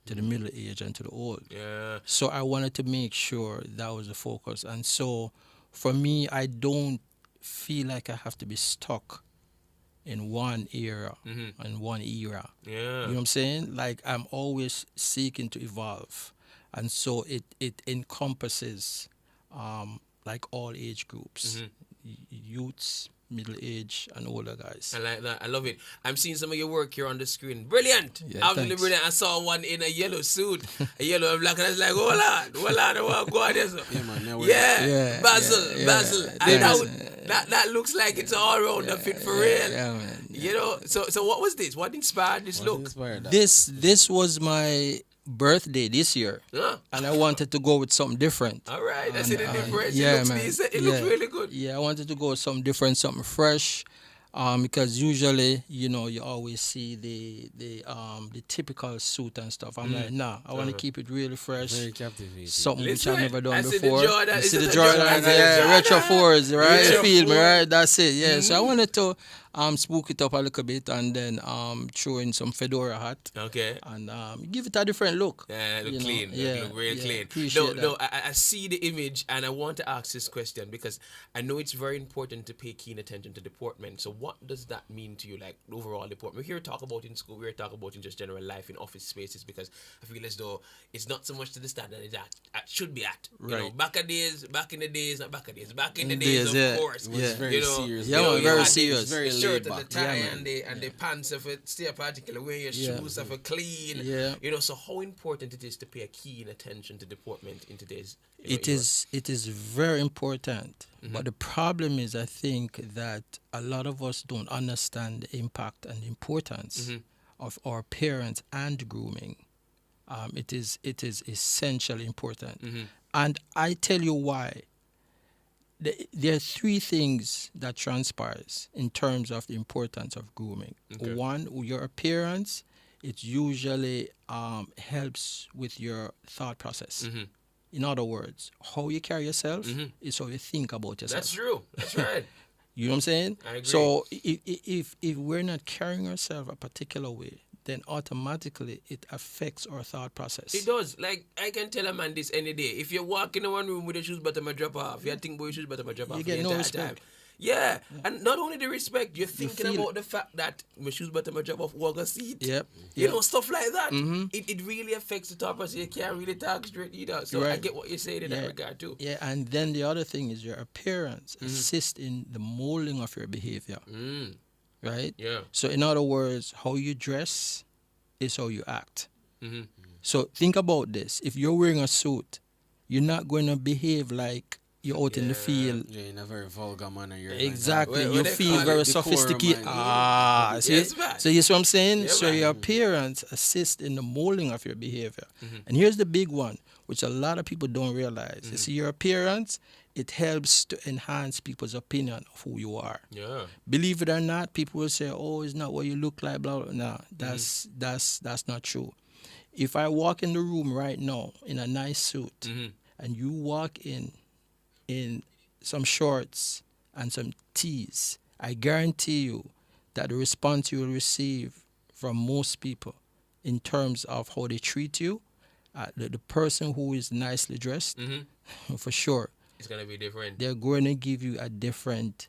to the middle age, and to the old.
Yeah.
So I wanted to make sure that was the focus. And so for me, I don't feel like I have to be stuck in one era and one era.
Yeah.
You know what I'm saying? Like, I'm always seeking to evolve. And so it encompasses like all age groups, youths, middle age, and older guys.
I like that. I love it. I'm seeing some of your work here on the screen. Brilliant.
Yeah,
Absolutely
thanks.
brilliant. I saw one in a yellow suit, a yellow and black, and I was like, hold on, I want to go on this.
Yeah, man.
Basil. And that looks like it's all around the fit for real.
Yeah, man.
You know, so what was this? What inspired this look?
This was my birthday this year, and I wanted to go with something different.
All right, that's the difference.
Yeah,
it looks
man.
decent. It looks really good.
Yeah, I wanted to go with something different, something fresh. Because usually, you always see the typical suit and stuff. I'm like, nah, I want to keep it really fresh.
Very captivating.
Something which
Listen,
I've never done
I see the
before.
Jordan,
You see
it's
the
the
Jordans,
Jordan.
retro fours, right?
Retro
Feel me,
four.
right? That's it. Yeah. So I wanted to spook it up a little bit and then throw in some fedora hat.
Okay.
And give it a different look.
Yeah, look clean. Look real clean.
Appreciate that.
No, I see the image and I want to ask this question because I know it's very important to pay keen attention to deportment. So what does that mean to you, like overall deportment? We're here to talk about in school, we're here to talk about in just general life in office spaces because I feel as though it's not so much to the standard it should be at. You know,
Right.
back in the days, of course.
It was very serious.
Very serious.
Very
the shirt
laid
and the
back.
tie and the pants if it stay particular way, your shoes if it clean.
Yeah.
So how important it is to pay a keen attention to deportment in today's
It is very important. But the problem is I think that a lot of us don't understand the impact and importance of our parents and grooming. It is essentially important. And I tell you why. There are three things that transpires in terms of the importance of grooming.
Okay.
One, your appearance. It usually helps with your thought process. In other words, how you carry yourself is how you think about yourself.
That's true. That's right.
You know what I'm saying?
I agree.
So if we're not carrying ourselves a particular way, then automatically it affects our thought process.
It does. Like, I can tell a man this any day. If you walk in one room with your shoes bottom and drop off, you think about your shoes bottom and drop off
You get
the
no
entire
respect.
time. Yeah. And not only the respect, you're thinking
feel
about the fact that my shoes bottom and drop off walk a seat.
Yep.
You know, stuff like that. It really affects the thought process. You can't really talk straight either. So I
Right.
get what you're saying in that regard too.
Yeah, and then the other thing is your appearance assists in the molding of your behavior. Right?
Yeah.
So in other words, how you dress is how you act. So think about this. If you're wearing a suit, you're not going to behave like you're out in the field.
Yeah, in a very vulgar manner.
Exactly.
Like
you feel very sophisticated. See?
Yes, man.
So you see what I'm saying?
Yeah,
so
man.
your appearance assists in the molding of your behavior. And here's the big one, which a lot of people don't realize. You see, your appearance, it helps to enhance people's opinion of who you are.
Yeah.
Believe it or not, people will say, "Oh, it's not what you look like." Blah blah. No, that's not true. If I walk in the room right now in a nice suit, and you walk in some shorts and some tees, I guarantee you that the response you will receive from most people in terms of how they treat you, the person who is nicely dressed, for sure,
It's going to be different.
they're going to give you a different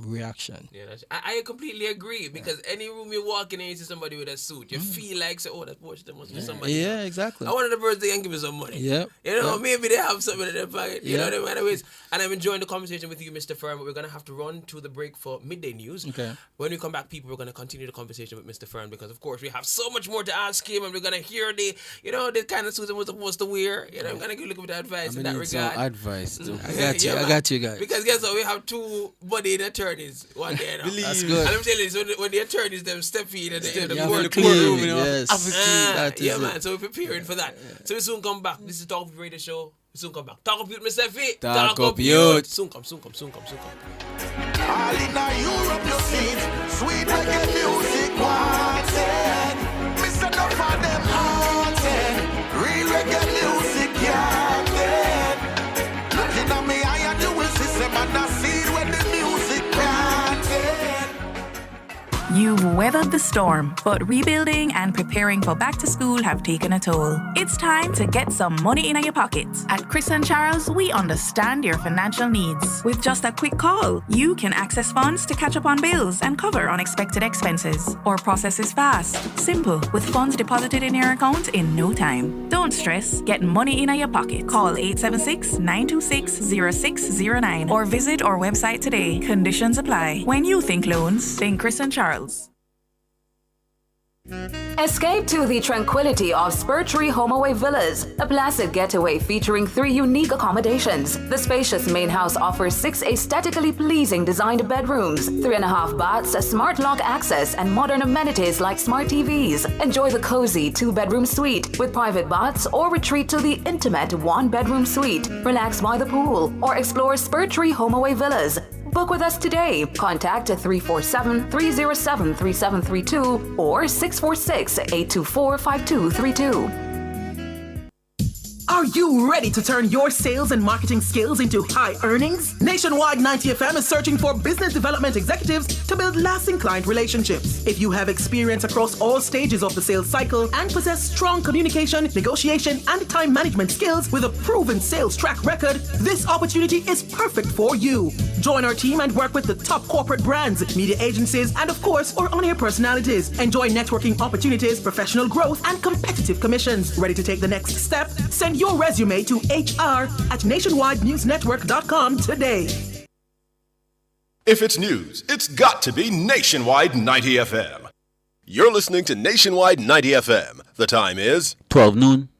reaction.
Yeah, I completely agree because any room you walk in and you see somebody with a suit, you feel like, oh, that watch, there must be somebody.
Yeah, exactly.
I wanted the birthday and give me some money.
Yep.
You know,
Yep.
maybe they have something in their pocket. You
Yep.
know what I mean? Anyways, and I'm enjoying the conversation with you, Mr. Fern, but we're going to have to run to the break for midday news.
Okay.
When we come back, people, we're going to continue the conversation with Mr. Fern because, of course, we have so much more to ask him and we're going to hear the kind of suits was supposed to wear. You know, I'm going to give a little bit of advice in that regard.
Some advice too.
I got you guys.
Because guess what? We have two budding attorneys one day. You know?
That's good.
And I'm telling you, so when the attorneys them step in and the
You have
court
to clean,
room, you know,
yes. That is
yeah,
it.
man. So we're preparing for that. So we soon come back. This is Talk Up Radio Show. We soon come back. Talk Up Youth, Mr. F.
Talk Up Youth.
Soon come.
All in Europe you see it. Sweet reggae music wanted. Miss enough of them haunted. Real reggae music yanted. Looking at me I and you will see some and I see when the music planted.
You've weathered the storm, but rebuilding and preparing for back to school have taken a toll. It's time to get some money in your pockets. At Chris and Charles, we understand your financial needs. With just a quick call, you can access funds to catch up on bills and cover unexpected expenses. Our process is fast, simple, with funds deposited in your account in no time. Don't stress, get money in your pocket. Call 876-926-0609 or visit our website today. Conditions apply. When you think loans, think Chris and Charles.
Escape to the tranquility of Spur Tree HomeAway Villas, a placid getaway featuring 3 unique accommodations. The spacious main house offers 6 aesthetically pleasing designed bedrooms, 3.5 baths, smart lock access, and modern amenities like smart TVs. Enjoy the cozy 2-bedroom suite with private baths, or retreat to the intimate 1-bedroom suite. Relax by the pool or explore Spur Tree HomeAway Villas. Book with us today. Contact 347-307-3732 or 646-824-5232.
Are you ready to turn your sales and marketing skills into high earnings? Nationwide 90FM is searching for business development executives to build lasting client relationships. If you have experience across all stages of the sales cycle and possess strong communication, negotiation, and time management skills with a proven sales track record, this opportunity is perfect for you. Join our team and work with the top corporate brands, media agencies, and of course, our on-air personalities. Enjoy networking opportunities, professional growth, and competitive commissions. Ready to take the next step? Send your resume to hr@nationwidenewsnetwork.com today.
If it's news, it's got to be Nationwide 90 FM. You're listening to Nationwide 90 FM. The time is
12 noon.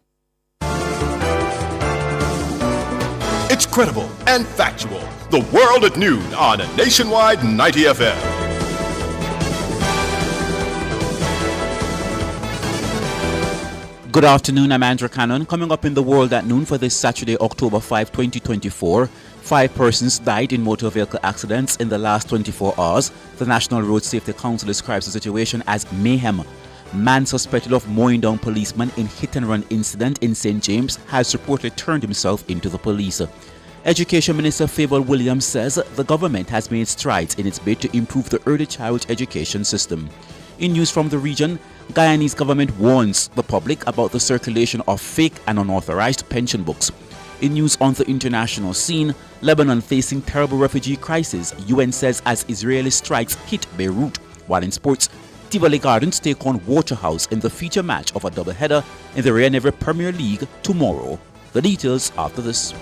It's credible and factual. The world at noon on Nationwide 90 FM.
Good afternoon, I'm Andrew Cannon. Coming up in the world at noon for this Saturday, October 5, 2024. 5 persons died in motor vehicle accidents in the last 24 hours. The National Road Safety Council describes the situation as mayhem. Man suspected of mowing down policeman in hit-and-run incident in St. James has reportedly turned himself into the police. Education Minister Favour Williams says the government has made strides in its bid to improve the early childhood education system. In news from the region, Guyanese government warns the public about the circulation of fake and unauthorized pension books. In news on the international scene, Lebanon facing terrible refugee crisis, UN says as Israeli strikes hit Beirut. While in sports, Tivoli Gardens take on Waterhouse in the feature match of a doubleheader in the Royal Navy Premier League tomorrow. The details after this.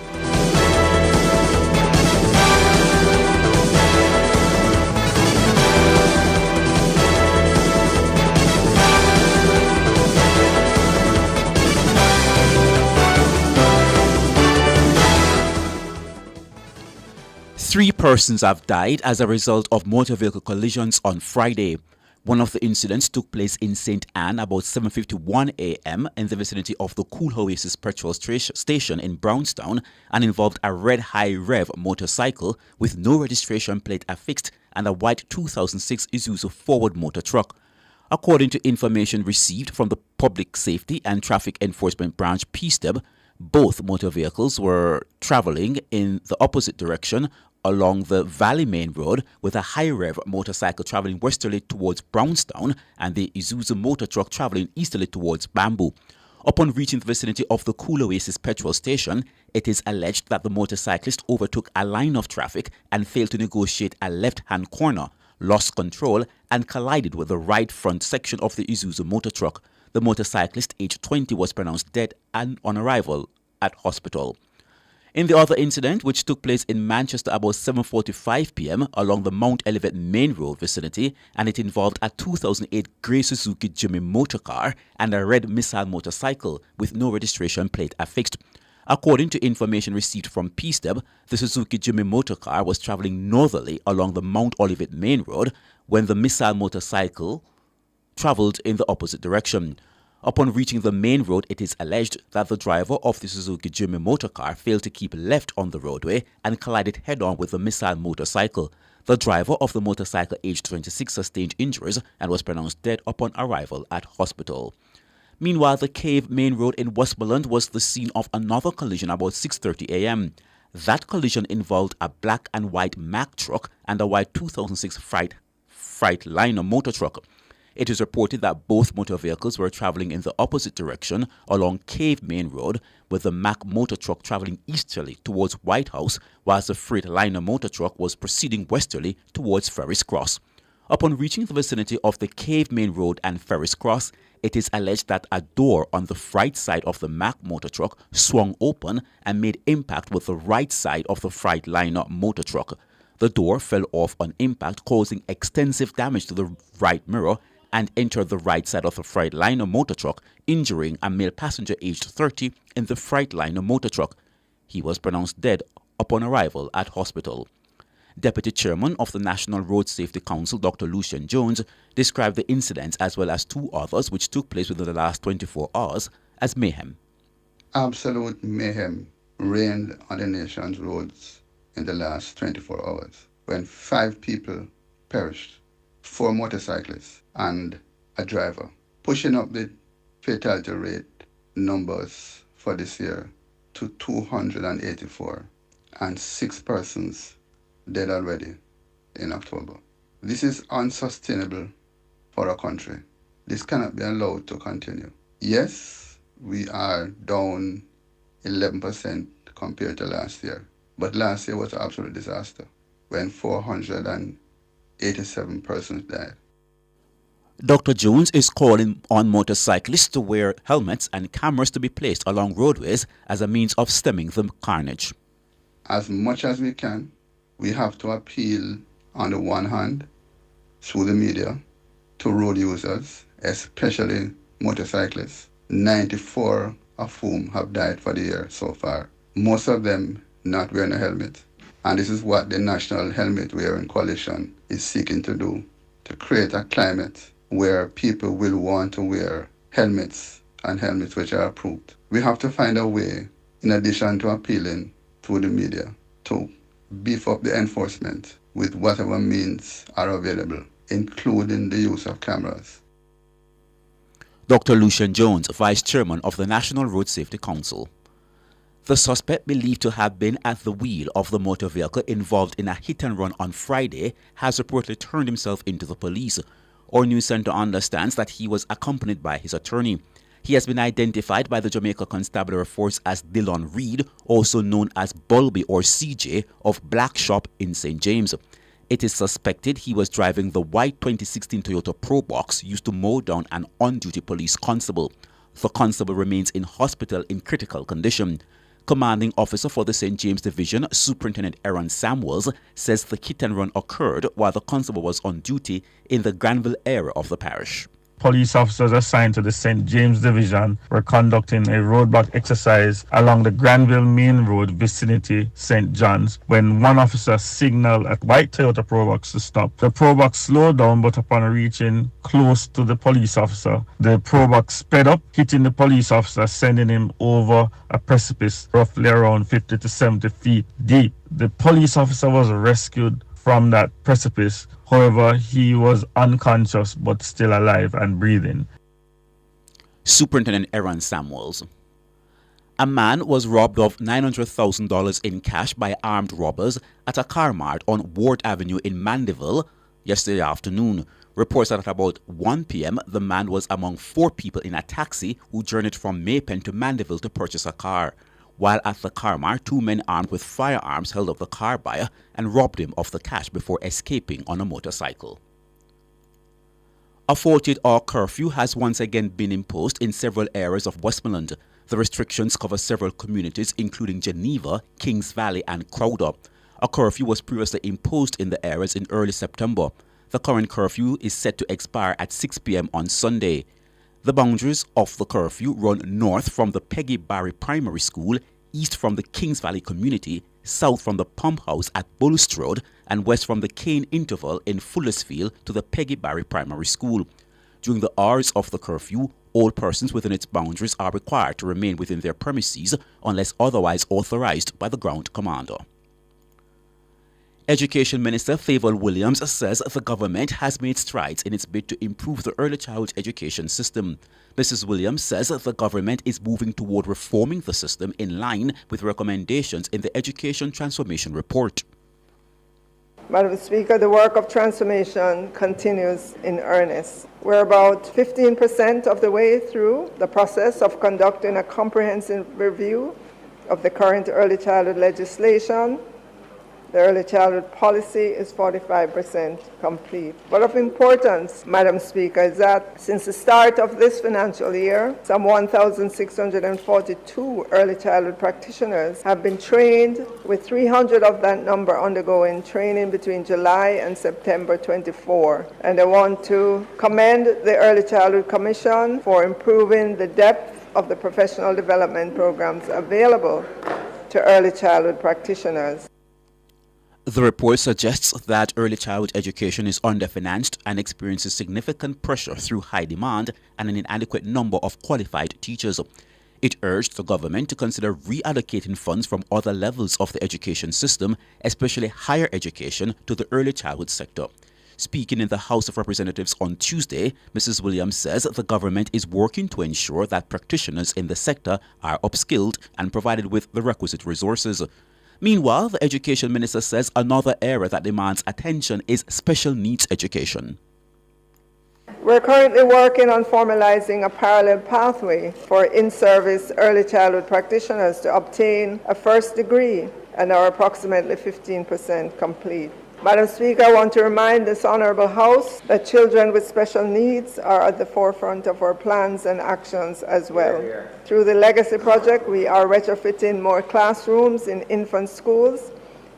Three persons have died as a result of motor vehicle collisions on Friday. One of the incidents took place in St. Anne about 7:51 a.m. in the vicinity of the Cool Oasis petrol station in Brownstown and involved a red high-rev motorcycle with no registration plate affixed and a white 2006 Isuzu forward motor truck. According to information received from the Public Safety and Traffic Enforcement Branch PSTEB, both motor vehicles were traveling in the opposite direction along the Valley Main Road, with a high-rev motorcycle traveling westerly towards Brownstown and the Isuzu motor truck traveling easterly towards Bamboo. Upon reaching the vicinity of the Cool Oasis petrol station, it is alleged that the motorcyclist overtook a line of traffic and failed to negotiate a left-hand corner, lost control, and collided with the right front section of the Isuzu motor truck. The motorcyclist, aged 20, was pronounced dead and on arrival at hospital. In the other incident, which took place in Manchester about 7:45 p.m. along the Mount Olivet Main Road vicinity, and it involved a 2008 grey Suzuki Jimmy motor car and a red Missile motorcycle with no registration plate affixed. According to information received from PSTEB, the Suzuki Jimmy motor car was traveling northerly along the Mount Olivet Main Road when the Missile motorcycle traveled in the opposite direction. Upon reaching the main road, it is alleged that the driver of the Suzuki Jimmy motor car failed to keep left on the roadway and collided head-on with the Missile motorcycle. The driver of the motorcycle, aged 26, sustained injuries and was pronounced dead upon arrival at hospital. Meanwhile, the Cave Main Road in Westmoreland was the scene of another collision about 6:30 a.m. That collision involved a black and white Mack truck and a white 2006 Freightliner motor truck. It is reported that both motor vehicles were traveling in the opposite direction along Cave Main Road, with the Mack motor truck traveling easterly towards White House, whilst the Freightliner motor truck was proceeding westerly towards Ferris Cross. Upon reaching the vicinity of the Cave Main Road and Ferris Cross, it is alleged that a door on the right side of the Mack motor truck swung open and made impact with the right side of the Freightliner motor truck. The door fell off on impact, causing extensive damage to the right mirror, and entered the right side of the Freightliner motor truck, injuring a male passenger aged 30 in the Freightliner motor truck. He was pronounced dead upon arrival at hospital. Deputy Chairman of the National Road Safety Council, Dr. Lucian Jones, described the incidents as well as two others which took place within the last 24 hours as mayhem.
Absolute mayhem reigned on the nation's roads in the last 24 hours when 5 people perished, 4 motorcyclists and a driver, pushing up the fatality rate numbers for this year to 284 and 6 persons dead already in October. This is unsustainable for our country. This cannot be allowed to continue. Yes, we are down 11% compared to last year, but last year was an absolute disaster when 487 persons died.
Dr. Jones is calling on motorcyclists to wear helmets and cameras to be placed along roadways as a means of stemming the carnage.
As much as we can, we have to appeal on the one hand through the media to road users, especially motorcyclists, 94 of whom have died for the year so far, most of them not wearing a helmet. And this is what the National Helmet Wearing Coalition is seeking to do, to create a climate where people will want to wear helmets and helmets which are approved. We have to find a way, in addition to appealing through the media, to beef up the enforcement with whatever means are available, including the use of cameras.
Dr. Lucian Jones, Vice Chairman of the National Road Safety Council. The suspect, believed to have been at the wheel of the motor vehicle involved in a hit-and-run on Friday, has reportedly turned himself into the police. Our news center understands that he was accompanied by his attorney. He has been identified by the Jamaica Constabulary Force as Dillon Reed, also known as Bulby or CJ, of Black Shop in St. James. It is suspected he was driving the white 2016 Toyota Probox used to mow down an on-duty police constable. The constable remains in hospital in critical condition. Commanding officer for the St. James Division, Superintendent Aaron Samuels, says the hit-and-run occurred while the constable was on duty in the Granville area of the parish.
Police officers assigned to the St. James Division were conducting a roadblock exercise along the Granville Main Road vicinity, St. John's, when one officer signaled a white Toyota Probox to stop. The Probox slowed down, but upon reaching close to the police officer, the Probox sped up, hitting the police officer, sending him over a precipice roughly around 50 to 70 feet deep. The police officer was rescued from that precipice. However, he was unconscious but still alive and breathing.
Superintendent Aaron Samuels. A man was robbed of $900,000 in cash by armed robbers at a car mart on Ward Avenue in Mandeville yesterday afternoon. Reports that at about 1 p.m., the man was among 4 people in a taxi who journeyed from Maypen to Mandeville to purchase a car. While at the car mart, 2 men armed with firearms held up the car buyer and robbed him of the cash before escaping on a motorcycle. A 48-hour curfew has once again been imposed in several areas of Westmoreland. The restrictions cover several communities including Geneva, Kings Valley and Crowder. A curfew was previously imposed in the areas in early September. The current curfew is set to expire at 6 p.m. on Sunday. The boundaries of the curfew run north from the Peggy Barry Primary School, east from the Kings Valley community, south from the Pump House at Bulstrode, and west from the Kane Interval in Fullersfield to the Peggy Barry Primary School. During the hours of the curfew, all persons within its boundaries are required to remain within their premises unless otherwise authorized by the ground commander. Education Minister Favour Williams says the government has made strides in its bid to improve the early childhood education system. Mrs. Williams says the government is moving toward reforming the system in line with recommendations in the Education Transformation Report.
Madam Speaker, the work of transformation continues in earnest. We're about 15% of the way through the process of conducting a comprehensive review of the current early childhood legislation. The early childhood policy is 45% complete. But of importance, Madam Speaker, is that since the start of this financial year, some 1,642 early childhood practitioners have been trained, with 300 of that number undergoing training between July and September 24. And I want to commend the Early Childhood Commission for improving the depth of the professional development programs available to early childhood practitioners.
The report suggests that early childhood education is underfinanced and experiences significant pressure through high demand and an inadequate number of qualified teachers. It urged the government to consider reallocating funds from other levels of the education system, especially higher education, to the early childhood sector. Speaking in the House of Representatives on Tuesday, Mrs. Williams says the government is working to ensure that practitioners in the sector are upskilled and provided with the requisite resources. Meanwhile, the Education Minister says another area that demands attention is special needs education.
We're currently working on formalizing a parallel pathway for in-service early childhood practitioners to obtain a first degree and are approximately 15% complete. Madam Speaker, I want to remind this Honourable House that children with special needs are at the forefront of our plans and actions as well. Through the Legacy Project, we are retrofitting more classrooms in infant schools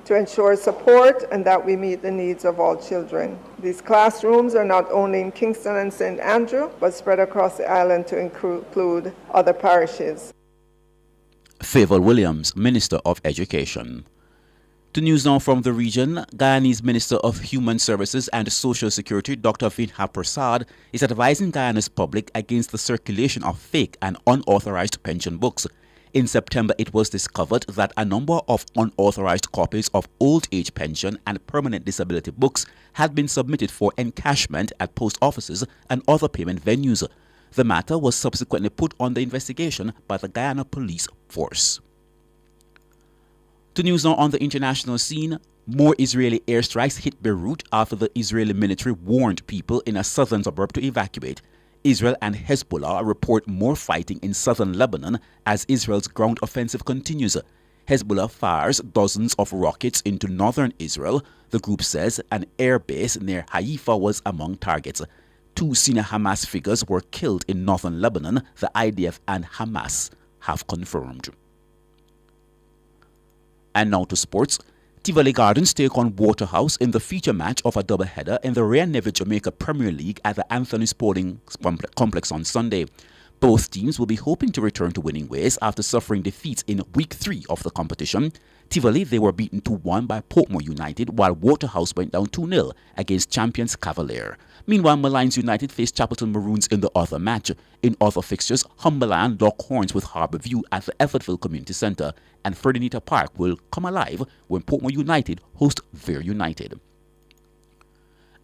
to ensure support and that we meet the needs of all children. These classrooms are not only in Kingston and St. Andrew, but spread across the island to include other parishes.
Favour Williams, Minister of Education. To news now from the region, Guyanese Minister of Human Services and Social Security, Dr. Vinha Prasad, is advising Guyana's public against the circulation of fake and unauthorized pension books. In September, it was discovered that a number of unauthorized copies of old age pension and permanent disability books had been submitted for encashment at post offices and other payment venues. The matter was subsequently put under investigation by the Guyana Police Force. To news now on the international scene, more Israeli airstrikes hit Beirut after the Israeli military warned people in a southern suburb to evacuate. Israel and Hezbollah report more fighting in southern Lebanon as Israel's ground offensive continues. Hezbollah fires dozens of rockets into northern Israel. The group says an air base near Haifa was among targets. 2 senior Hamas figures were killed in northern Lebanon, the IDF and Hamas have confirmed. And now to sports. Tivoli Gardens take on Waterhouse in the feature match of a doubleheader in the Royal Navy Jamaica Premier League at the Anthony Sporting Complex on Sunday. Both teams will be hoping to return to winning ways after suffering defeats in Week 3 of the competition. Tivoli, they were beaten 2-1 by Portmore United, while Waterhouse went down 2-0 against champions Cavalier. Meanwhile, Malines United faced Chapelton Maroons in the other match. In other fixtures, Humberland lock horns with Harbourview at the Effortville Community Centre, and Ferdinita Park will come alive when Portmore United host Vere United.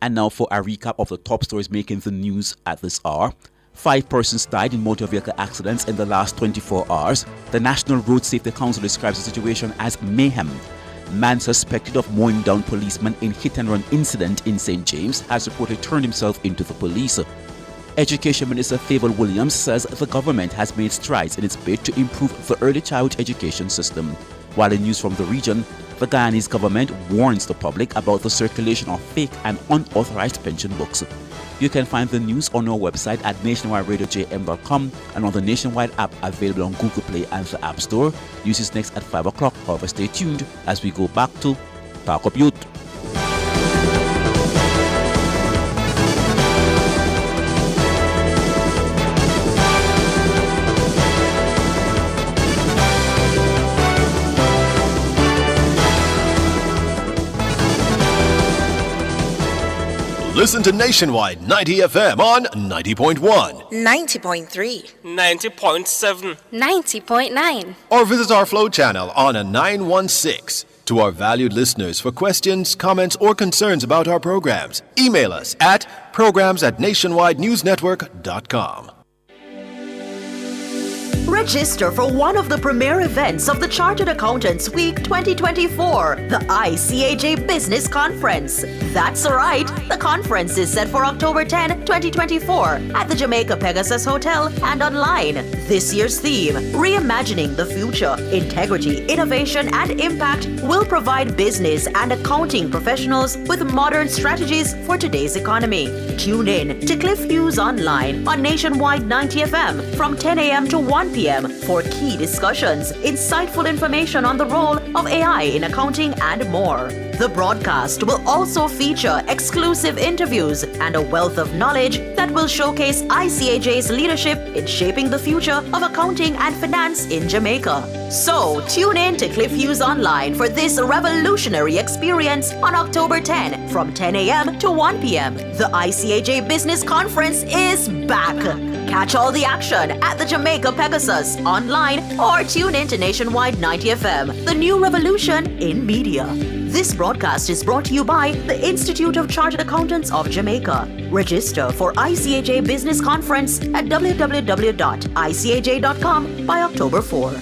And now for a recap of the top stories making the news at this hour. 5 persons died in motor vehicle accidents in the last 24 hours. The National Road Safety Council describes the situation as mayhem. Man suspected of mowing down policeman in hit-and-run incident in St. James has reportedly turned himself into the police. Education Minister Favour Williams says the government has made strides in its bid to improve the early childhood education system. While in news from the region, the Guyanese government warns the public about the circulation of fake and unauthorized pension books. You can find the news on our website at nationwideradiojm.com and on the Nationwide app available on Google Play and the App Store. News is next at 5 o'clock. However, stay tuned as we go back to Talk Up Youth.
Listen to Nationwide 90 FM on 90.1,
90.3,
90.7,
90.9.
or visit our Flow channel on a 916. To our valued listeners, for questions, comments, or concerns about our programs, email us at programs@nationwidenewsnetwork.com.
Register for one of the premier events of the Chartered Accountants Week 2024, the ICAJ Business Conference. That's right, the conference is set for October 10, 2024 at the Jamaica Pegasus Hotel and online. This year's theme, Reimagining the Future, Integrity, Innovation and Impact, will provide business and accounting professionals with modern strategies for today's economy. Tune in to Cliff Hughes Online on Nationwide 90 FM from 10 a.m. to 1 p.m. for key discussions, insightful information on the role of AI in accounting and more. The broadcast will also feature exclusive interviews and a wealth of knowledge that will showcase ICAJ's leadership in shaping the future of accounting and finance in Jamaica. So, tune in to Cliff Hughes Online for this revolutionary experience on October 10 from 10 a.m. to 1 p.m. The ICAJ Business Conference is back. Catch all the action at the Jamaica Pegasus online or tune in to Nationwide 90 FM, the new revolution in media. This broadcast is brought to you by the Institute of Chartered Accountants of Jamaica. Register for ICAJ Business Conference at www.icaj.com by October 4.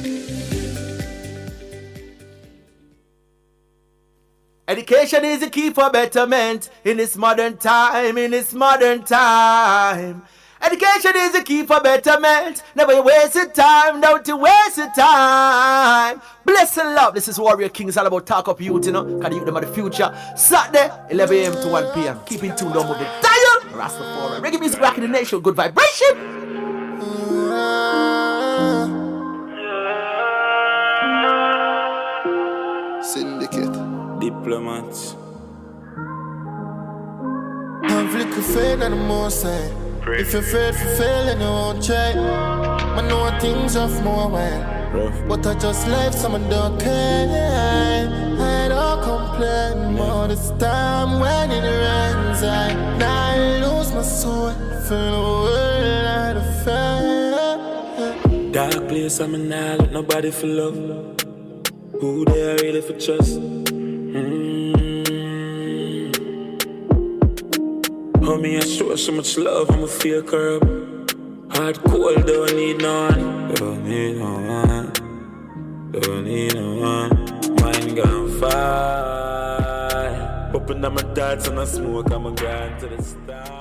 Education is the key for betterment in this modern time, Education is the key for betterment. Never you waste your time, don't you waste your time. Bless and love. This is Warrior King. It's all about talk up youth, you know. Can you them are the future. Saturday, 11 a.m. to 1 p.m. Keep in tune, don't move the dial. Rastafari. Reggae music back in the nation. Good vibration.
Syndicate.
Diplomats.
Have little faith in the most high. If you're afraid for failing, you won't try. I know things off more while, but I just life, someone don't care. I don't complain more this time when it rains. I lose my soul for the world I defend.
Dark place, I'm in now, let nobody for love. Who they are really for trust? Homie, I show so much love, I'ma feel corrupt. Hard cold, don't need no one. Don't need no one. Don't need no one. Mind gone fire. Open up my thoughts and I smoke, I'm a grind to the stars.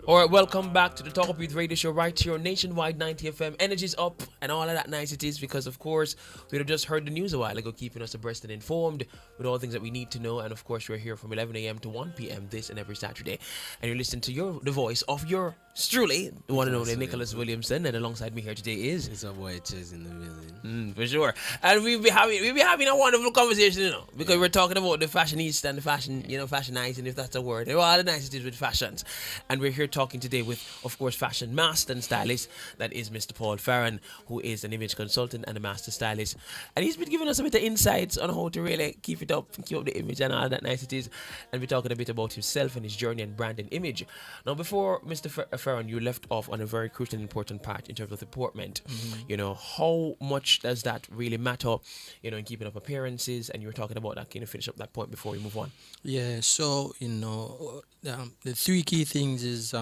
Alright, welcome back to the Talk Up Youth Radio Show right here on Nationwide 90 FM. Energy's up and all of that niceties because, of course, we have just heard the news a while ago, keeping us abreast and informed with all things that we need to know. And, of course, we're here from 11 a.m. to 1 p.m. this and every Saturday. And you're listening to the voice of your truly, the one and only Nicholas Williamson. And alongside me here today is...
It's our boy Chess in the building.
For sure. And we'll be having a wonderful conversation, you know, because we're talking about the fashionista and the fashion, you know, fashionizing, if that's a word. There are all the niceties with fashions. And we're here talking today with, of course, fashion master and stylist. That is Mr. Paul Farron, who is an image consultant and a master stylist. And he's been giving us a bit of insights on how to really keep it up, keep up the image and all that niceties. And we're talking a bit about himself and his journey and brand and image. Now, before Mr. Farron, you left off on a very crucial and important part in terms of the deportment. You know, how much does that really matter, you know, in keeping up appearances? And you were talking about that. Can you finish up that point before we move on?
Yeah, so, you know, the three key things is,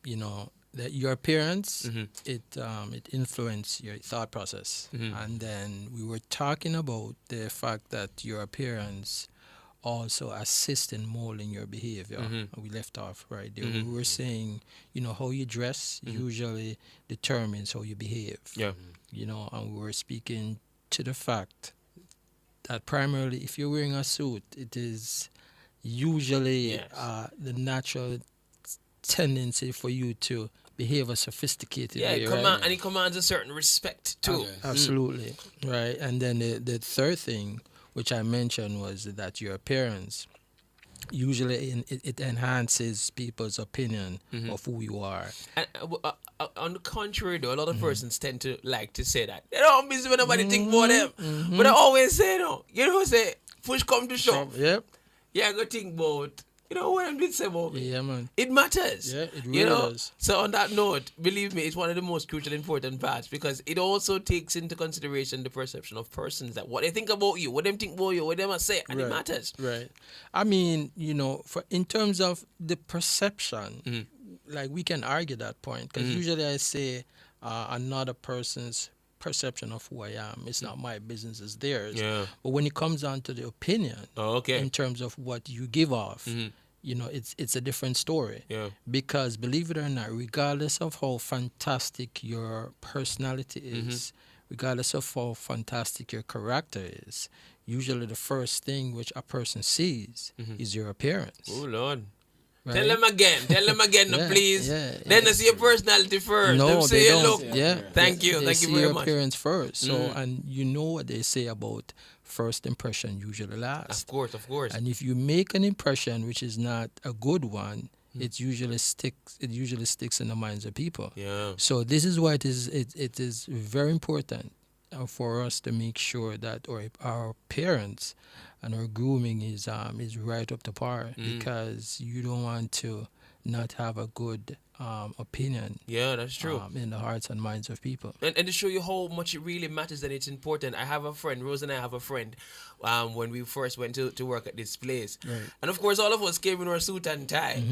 you know, that your appearance, it influences your thought process. And then we were talking about the fact that your appearance also assist in molding your behavior. We left off right there. We were saying, you know, how you dress usually determines how you behave.
Yeah.
You know, and we were speaking to the fact that primarily if you're wearing a suit, it is usually the natural tendency for you to behave a sophisticated way.
And it commands a certain respect too.
Absolutely. Right. And then the third thing, which I mentioned, was that your appearance usually it enhances people's opinion of who you are.
And on the contrary, though, a lot of persons tend to like to say that they don't busy when nobody think about them. But I always say, no, you know, say push come to shove.
Yep.
Yeah, I go think about, you know, what I'm doing say about me.
Yeah, man.
It matters.
Yeah, it really
you know?
does.
So on that note, believe me, it's one of the most crucial important parts because it also takes into consideration the perception of persons, that what they think about you, what they think about you, what they must say, and it matters.
Right. I mean, you know, in terms of the perception, like we can argue that point because usually I say another person's perception of who I am. It's not my business, it's theirs.
Yeah.
But when it comes down to the opinion,
okay.
in terms of what you give off, it's a different story.
Yeah.
Because believe it or not, regardless of how fantastic your personality is, regardless of how fantastic your character is, usually the first thing which a person sees is your appearance.
Oh Lord.
Right?
Tell them again, no, please. Then they see your personality first.
No,
them say
they
you
don't.
look.
Yeah.
Thank you
They see
very
your
much.
appearance first. So, and you know what they say about first impression usually lasts.
Of course.
And if you make an impression which is not a good one, it usually sticks in the minds of people.
Yeah.
So this is why it is very important for us to make sure that our parents and our grooming is right up to par, because you don't want to not have a good opinion.
Yeah, that's true.
In the hearts and minds of people.
And to show you how much it really matters and it's important, I have a friend, Rose and I have a friend, when we first went to work at this place.
Right.
And of course, all of us came in our suit and tie.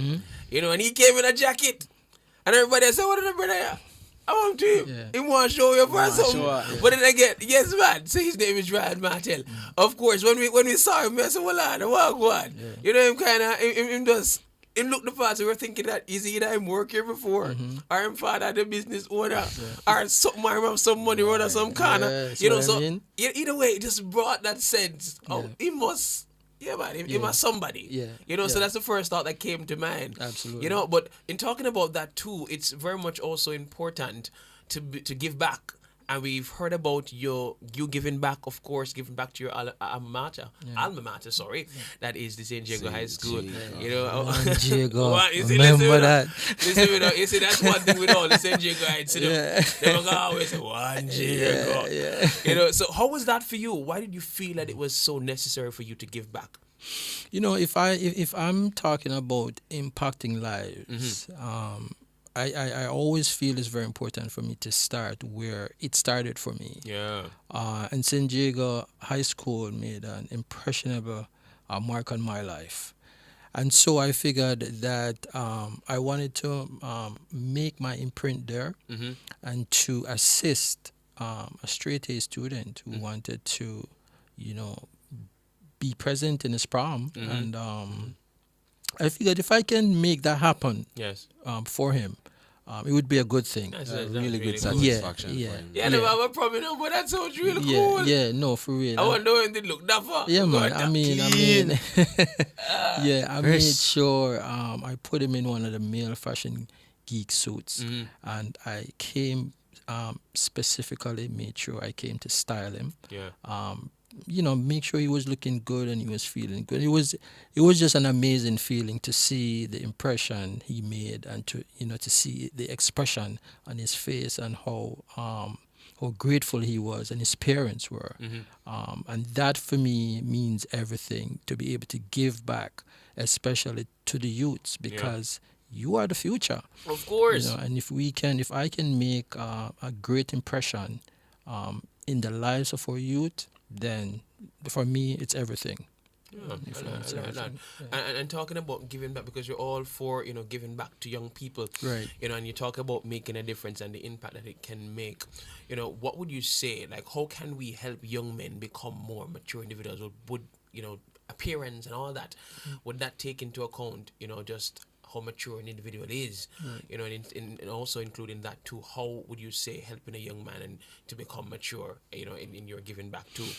And he came in a jacket. And everybody said, what is the brother here? I want to he want to show you for something. But then again, yes man, so his name is Ryan Martel. Of course, when we saw him, I said, well lad, what? Him kind of, him just, him look the part, so we're thinking that is either him work here before, or him father the business owner, or something, or him have some money or some kind of, so
I mean?
Either way, it just brought that sense. Oh, he must. Yeah, man, he must somebody. So that's the first thought that came to mind.
Absolutely.
But in talking about that too, it's very much also important to give back. And we've heard about you giving back, of course, giving back to your alma mater, that is the St. Diego High School.
St. Diego,
remember
that.
Listen, you see, that's one thing with all the St. Diego Heights. They don't always say, one Diego. So how was that for you? Why did you feel that it was so necessary for you to give back?
If I'm talking about impacting lives, I always feel it's very important for me to start where it started for me.
Yeah.
And St. Diego High School made an impressionable mark on my life. And so I figured that I wanted to make my imprint there and to assist a straight A student who wanted to, be present in his prom. And I figured if I can make that happen for him, it would be a good thing.
That's really good satisfaction.
Yeah, never have a problem, but that sounds really cool.
Yeah, no, for real.
I wonder when they look that far.
Yeah, man. I mean, I made sure I put him in one of the male fashion geek suits, and I came specifically made sure I came to style him.
Yeah.
Make sure he was looking good and he was feeling good. It was just an amazing feeling to see the impression he made and to see the expression on his face and how grateful he was and his parents were. And that for me means everything, to be able to give back, especially to the youths, because you are the future.
Of course.
And if I can make a great impression in the lives of our youth, then for me it's everything.
And talking about giving back, because you're all for giving back to young people,
right?
And you talk about making a difference and the impact that it can make. What would you say? Like, how can we help young men become more mature individuals? Would appearance and all that? Would that take into account just how mature an individual is, and also including that too? How would you say helping a young man and to become mature, in your giving back too?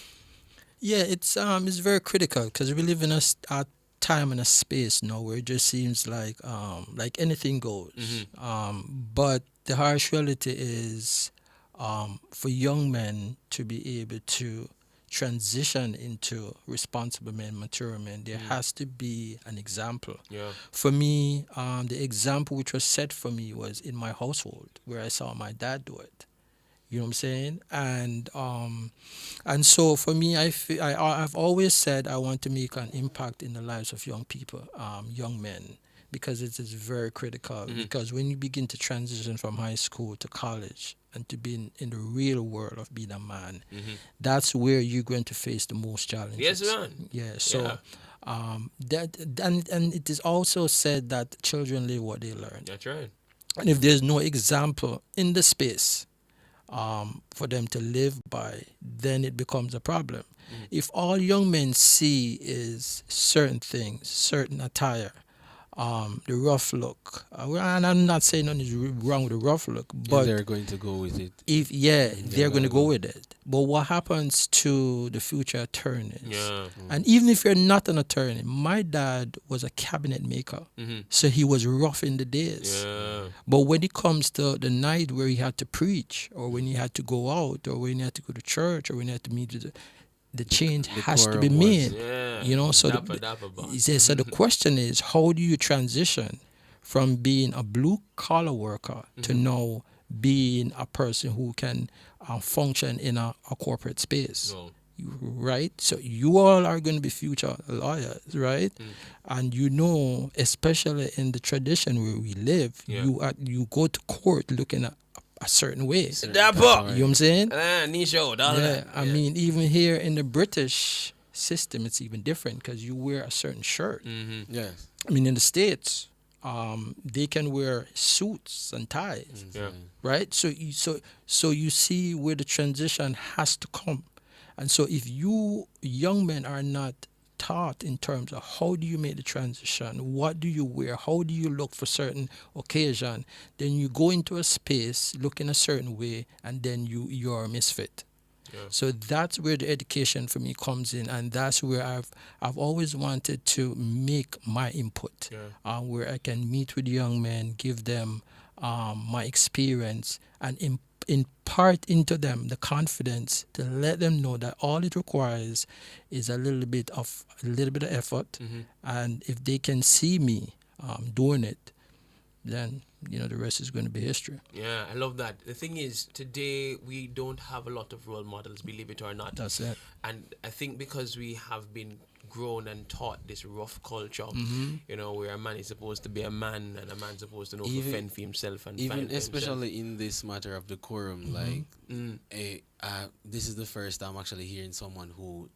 Yeah, it's very critical, because we live in a time and a space now where it just seems like anything goes. But the harsh reality is, for young men to be able to transition into responsible men, mature men, there has to be an example.
Yeah.
For me, the example which was set for me was in my household, where I saw my dad do it. You know what I'm saying? And so for me, I've always said I want to make an impact in the lives of young people, young men, because it is very critical. Because when you begin to transition from high school to college and to be in the real world of being a man, that's where you're going to face the most challenges.
Yes, man.
Yeah. So and it is also said that children live what they learn.
That's right.
And if there's no example in the space for them to live by, then it becomes a problem. If all young men see is certain things, certain attire, the rough look, and I'm not saying nothing is wrong with the rough look, but
they're going to go with it.
If they're going to go with it. But what happens to the future attorneys?
Yeah.
And even if you're not an attorney, my dad was a cabinet maker, so he was rough in the days.
Yeah.
But when it comes to the night where he had to preach, or when he had to go out, or when he had to go to church, or when he had to meet with the change has to be made. You know, so so the question is, how do you transition from being a blue collar worker to now being a person who can function in a corporate space? Right? So you all are going to be future lawyers, right? And you know, especially in the tradition where we live, you go to court looking at a certain way.
Dapper.
You know what I'm saying?
Niche out, all that.
I mean, even here in the British system, it's even different because you wear a certain shirt.
Yes.
I mean, in the States, they can wear suits and ties, right? So you see where the transition has to come. And so if you young men are not taught in terms of how do you make the transition, what do you wear, how do you look for certain occasion, then you go into a space looking a certain way, and then you're a misfit. So that's where the education for me comes in, and that's where I've always wanted to make my input, where I can meet with young men, give them my experience, and impart into them the confidence to let them know that all it requires is a little bit of effort, and if they can see me doing it, then the rest is going to be history.
Yeah, I love that. The thing is, today we don't have a lot of role models, believe it or not.
That's it.
And I think because we have been grown and taught this rough culture, where a man is supposed to be a man and a man's supposed to know to fend for himself and
even
find for
especially
himself.
in this matter of decorum, this is the first time actually hearing someone who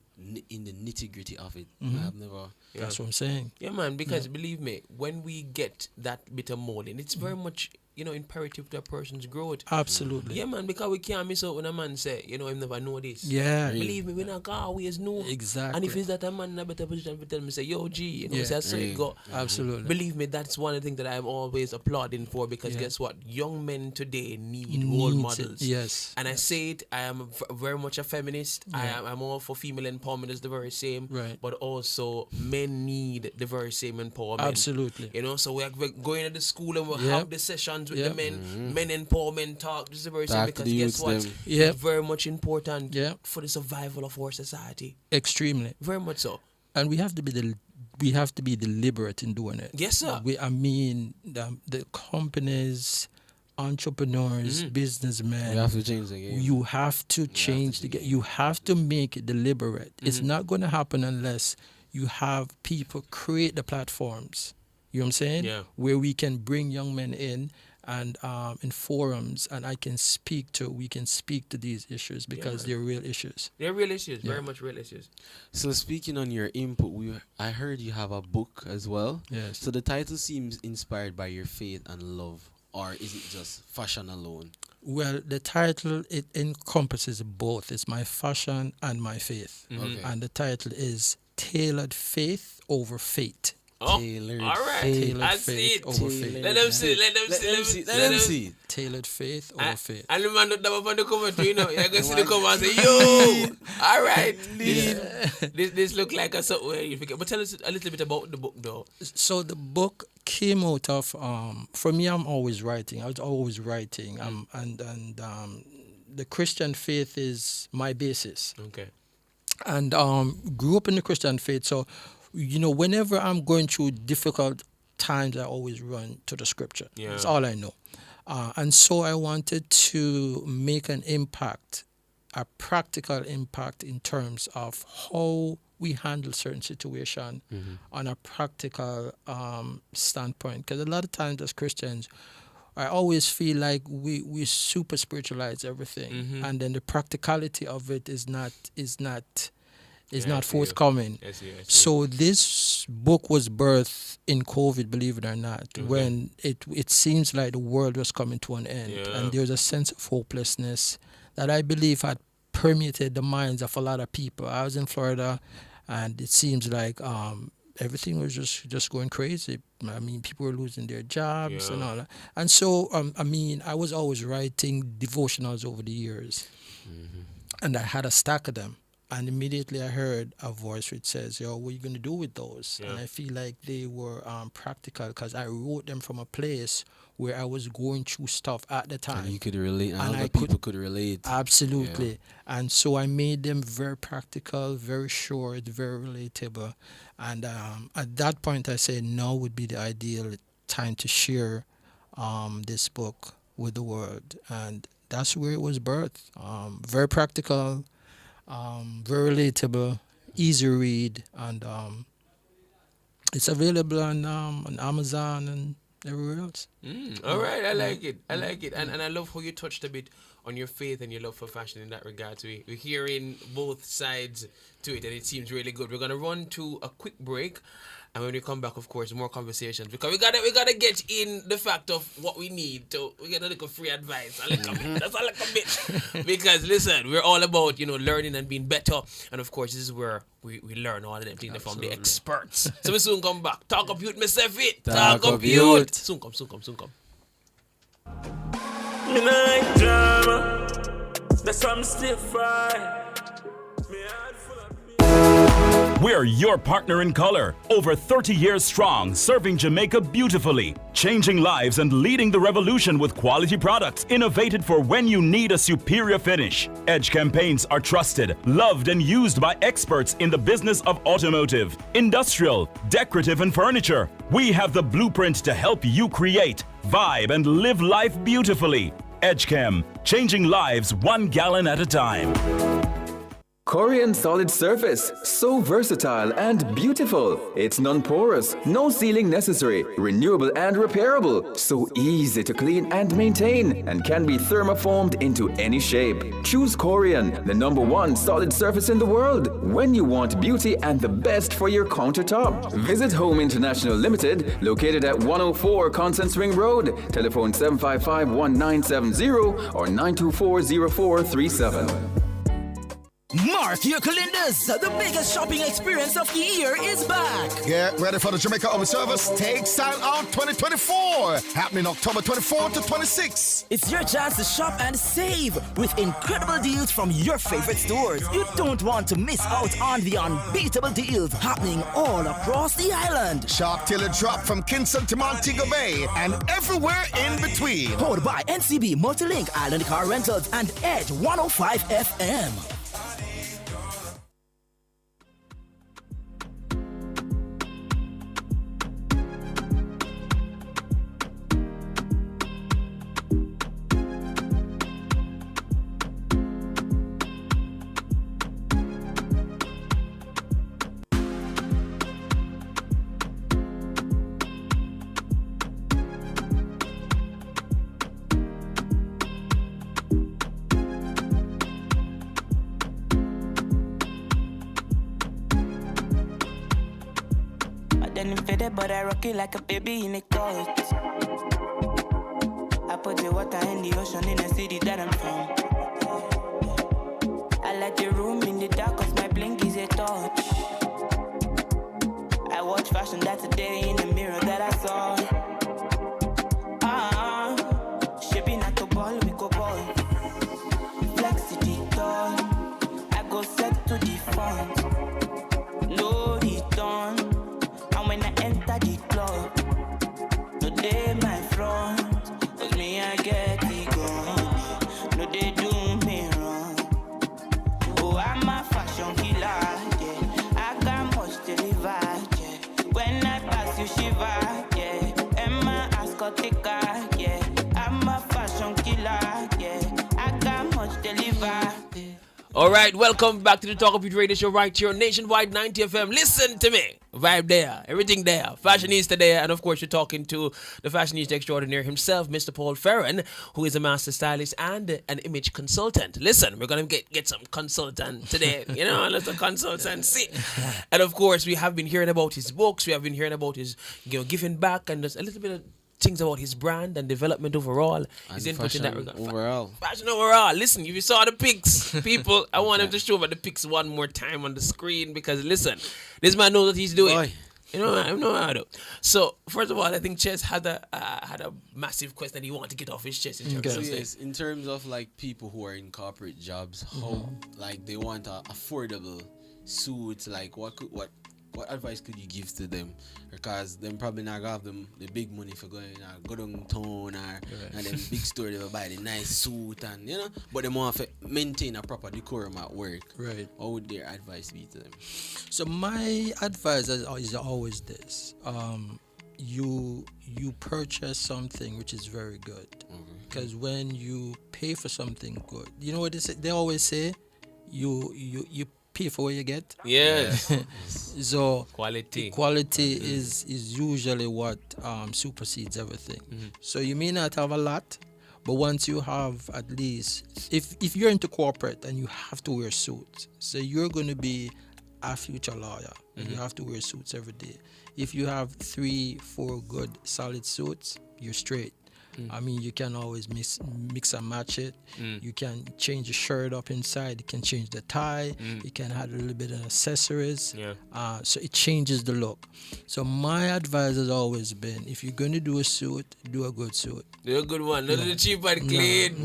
in the nitty-gritty of it. I've never.
That's what I'm saying.
Yeah, man, because believe me, when we get that bit of molding, it's very much, imperative to a person's growth.
Absolutely.
Yeah, man, because we can't miss out when a man say, him never know this.
Yeah.
Believe me, we not always know.
Exactly.
And if it's that a man in a better position to tell me, say, yo, G, say, so it go.
Absolutely.
Believe me, that's one of the things that I'm always applauding for, because guess what? Young men today need role models.
Yes.
And I say it, I am very much a feminist. I'm all for female empowerment is the very same.
Right.
But also, men need the very same empowerment.
Absolutely.
So we're going to the school and we'll have the sessions with the men empowerment talk. This is the very same, because guess what? It's very much important for the survival of our society.
Extremely.
Very much so.
And we have to be deliberate in doing it.
Yes, sir.
The companies, entrepreneurs, businessmen.
You have to change the game.
You have to change the game. You have to make it deliberate. It's not going to happen unless you have people create the platforms. You know what I'm saying?
Yeah.
Where we can bring young men in and in forums, and we can speak to these issues, because they're real issues.
They're real issues, very much real issues.
So speaking on your input, I heard you have a book as well.
Yes.
So the title seems inspired by your faith and love, or is it just fashion alone?
Well, the title, it encompasses both. It's my fashion and my faith.
Okay.
And the title is Tailored Faith Over Fate.
Oh,
Tailored
all right.
Tailored
I
faith
see it.
over faith.
Let them see. Let them see.
Tailored faith over faith.
And the man that up on the comment, you're going to see the comment and say, yo, all right. This look like a something where you forget. But tell us a little bit about the book, though.
So the book came out of, for me, I'm always writing. I was always writing. And the Christian faith is my basis.
Okay.
And grew up in the Christian faith. So, whenever I'm going through difficult times, I always run to the scripture.
Yeah.
That's all I know. And so I wanted to make an impact, a practical impact in terms of how we handle certain situation on a practical standpoint. Because a lot of times as Christians, I always feel like we super spiritualize everything, and then the practicality of it is not forthcoming.
Yes.
So this this book was birthed in COVID, believe it or not, when it seems like the world was coming to an end. And there was a sense of hopelessness that I believe had permeated the minds of a lot of people. I was in Florida, and it seems like everything was just going crazy. I mean, people were losing their jobs and all that. And so, I was always writing devotionals over the years. And I had a stack of them. And immediately I heard a voice which says, yo, what are you going to do with those? And I feel like they were practical because I wrote them from a place where I was going through stuff at the time.
And you could relate, and other people could relate.
Absolutely. Yeah. And so I made them very practical, very short, very relatable. And at that point I said now would be the ideal time to share this book with the world. And that's where it was birthed. Very practical, very relatable, easy read, and it's available on Amazon and everywhere else.
All right, I like it. And I love how you touched a bit on your faith and your love for fashion in that regard. So we're hearing both sides to it, and it seems really good. We're gonna run to a quick break, and when we come back, of course, more conversations, because we gotta get in the fact of what we need. So we get a little free advice, a little bit. That's a little bit. Because listen, we're all about learning and being better, and of course, this is where we learn all of them things from the experts. So we soon come back. Talk of youth, myself it. Talk of youth. Soon come.
Me like drama, that's why I'm still fried.
We're your partner in color, over 30 years strong, serving Jamaica beautifully, changing lives and leading the revolution with quality products innovated for when you need a superior finish. Edge campaigns are trusted, loved, and used by experts in the business of automotive, industrial, decorative, and furniture. We have the blueprint to help you create, vibe, and live life beautifully. EdgeChem, changing lives 1 gallon at a time.
Corian Solid Surface, so versatile and beautiful. It's non-porous, no sealing necessary, renewable and repairable, so easy to clean and maintain, and can be thermoformed into any shape. Choose Corian, the #1 solid surface in the world, when you want beauty and the best for your countertop. Visit Home International Limited, located at 104 Constance Ring Road. Telephone 755-1970 or 924-0437.
Mark your calendars. The biggest shopping experience of the year is back.
Get ready for the Jamaica Open Service Take Style Out 2024, happening October 24 to 26.
It's your chance to shop and save with incredible deals from your favorite stores. You don't want to miss out on the unbeatable deals happening all across the island.
Shop till it drop from Kingston to Montego Bay and everywhere in between.
Powered by NCB, Multilink, Island Car Rentals, and Edge 105 FM.
But I rock it like a baby in a coat. I put the water in the ocean in the city that I'm from. I like the room in the dark cause my blink is a touch. I watch fashion that's a day in the mirror that I saw. Shaping at the ball, we go ball. Flex to the dawn. I go set to the front. No return. When I enter the club, no they my front, cause me I get the gun, no they do me wrong. Oh, I'm a fashion killer, yeah. I got much to deliver, yeah. When I pass you
All right, welcome back to the Talk of Youth Radio Show right here on Nationwide 90 FM. Listen to me. Vibe there, everything there, fashionista there, and of course you're talking to the fashionista extraordinaire himself, Mr. Paul Ferron, who is a master stylist and an image consultant. Listen, we're gonna get some consultant today, you know, let's a consultancy. And of course, we have been hearing about his books, we have been hearing about his, you know, giving back, and there's a little bit of things about his brand and development overall.
And
his input in that regard.
Overall.
Fashion overall. Listen, if you saw the pics, people, I want him to show the pics one more time on the screen because listen, this man knows what he's doing.
Boy.
You know, I know how to. So first of all, I think Chess had a massive question that he wanted to get off his chest in terms of
yes, in terms of like people who are in corporate jobs, how like they want a affordable suit, like what advice could you give to them? Because them probably not gonna have them the big money for going go downtown or and them big store they will buy the nice suit and you know, but they want to maintain a proper decorum at work.
Right.
What would their advice be to them?
So my advice is always this: you purchase something which is very good, because when you pay for something good, you know what they say? They always say, you pay for what you get.
Yes.
So
quality
is usually what supersedes everything. So you may not have a lot, but once you have at least, if you're into corporate and you have to wear suits, so you're going to be a future lawyer and you have to wear suits every day. If you have 3-4 good solid suits, you're straight. I mean, you can always mix and match it. You can change the shirt up inside. You can change the tie. You can add a little bit of accessories. So it changes the look. So my advice has always been, if you're going to do a suit, do a good suit.
Do a good one. Not the cheap and clean.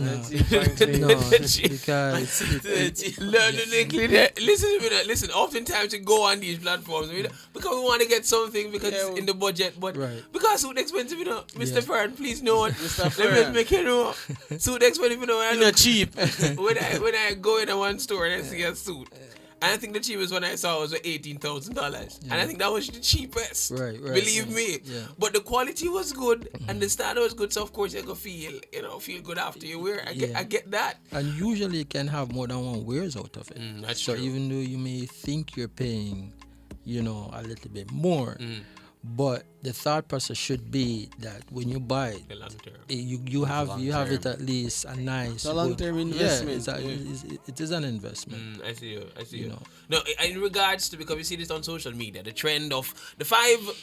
Listen, oftentimes you go on these platforms because we want to get something because it's in the budget, but because suit expensive, you know, Mr. Fern, please know. Let me make you know. Suit expensive, you know.
It's not cheap.
when I go in one store and I see a suit, and I think the cheapest one I saw was $18,000, and I think that was the cheapest.
Right.
Believe me. Yeah. But the quality was good and the style was good, so of course you go feel good after you wear. I get that.
And usually you can have more than one wears out of it.
That's
so
true.
Even though you may think you're paying, a little bit more. But the thought process should be that when you buy it, you have it at least a nice.
It's a long-term investment.
It is an investment.
I see you. No, in regards to, because we see this on social media, the trend of the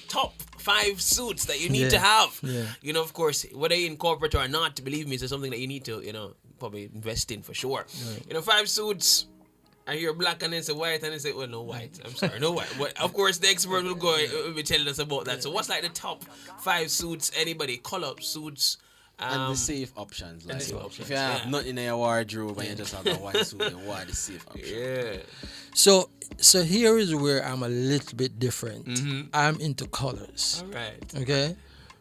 top five suits that you need to have. Yeah. Of course, whether you're in corporate or not, believe me, it's something that you need to, probably invest in for sure. Right. 5 suits. I hear black and then say white and then say, well, no white. I'm sorry, no white. But of course, the expert will be telling us about that. So what's like the top 5 suits, anybody, color suits?
And the safe options. Like, if you have nothing in your wardrobe and you just have a white suit, then what are the safe options?
Yeah.
So here is where I'm a little bit different. I'm into colors.
All right.
Okay?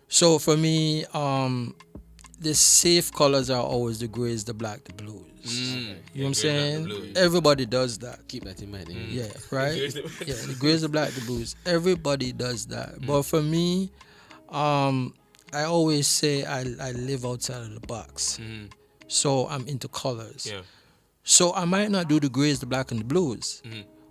So for me, the safe colors are always the grays, the black, the blues. You know what I'm saying? Everybody does that.
Keep that in mind.
Yeah, right? The grays, the black, the blues. Everybody does that. But for me, I always say I live outside of the box. So I'm into colors.
Yeah.
So I might not do the grays, the black, and the blues,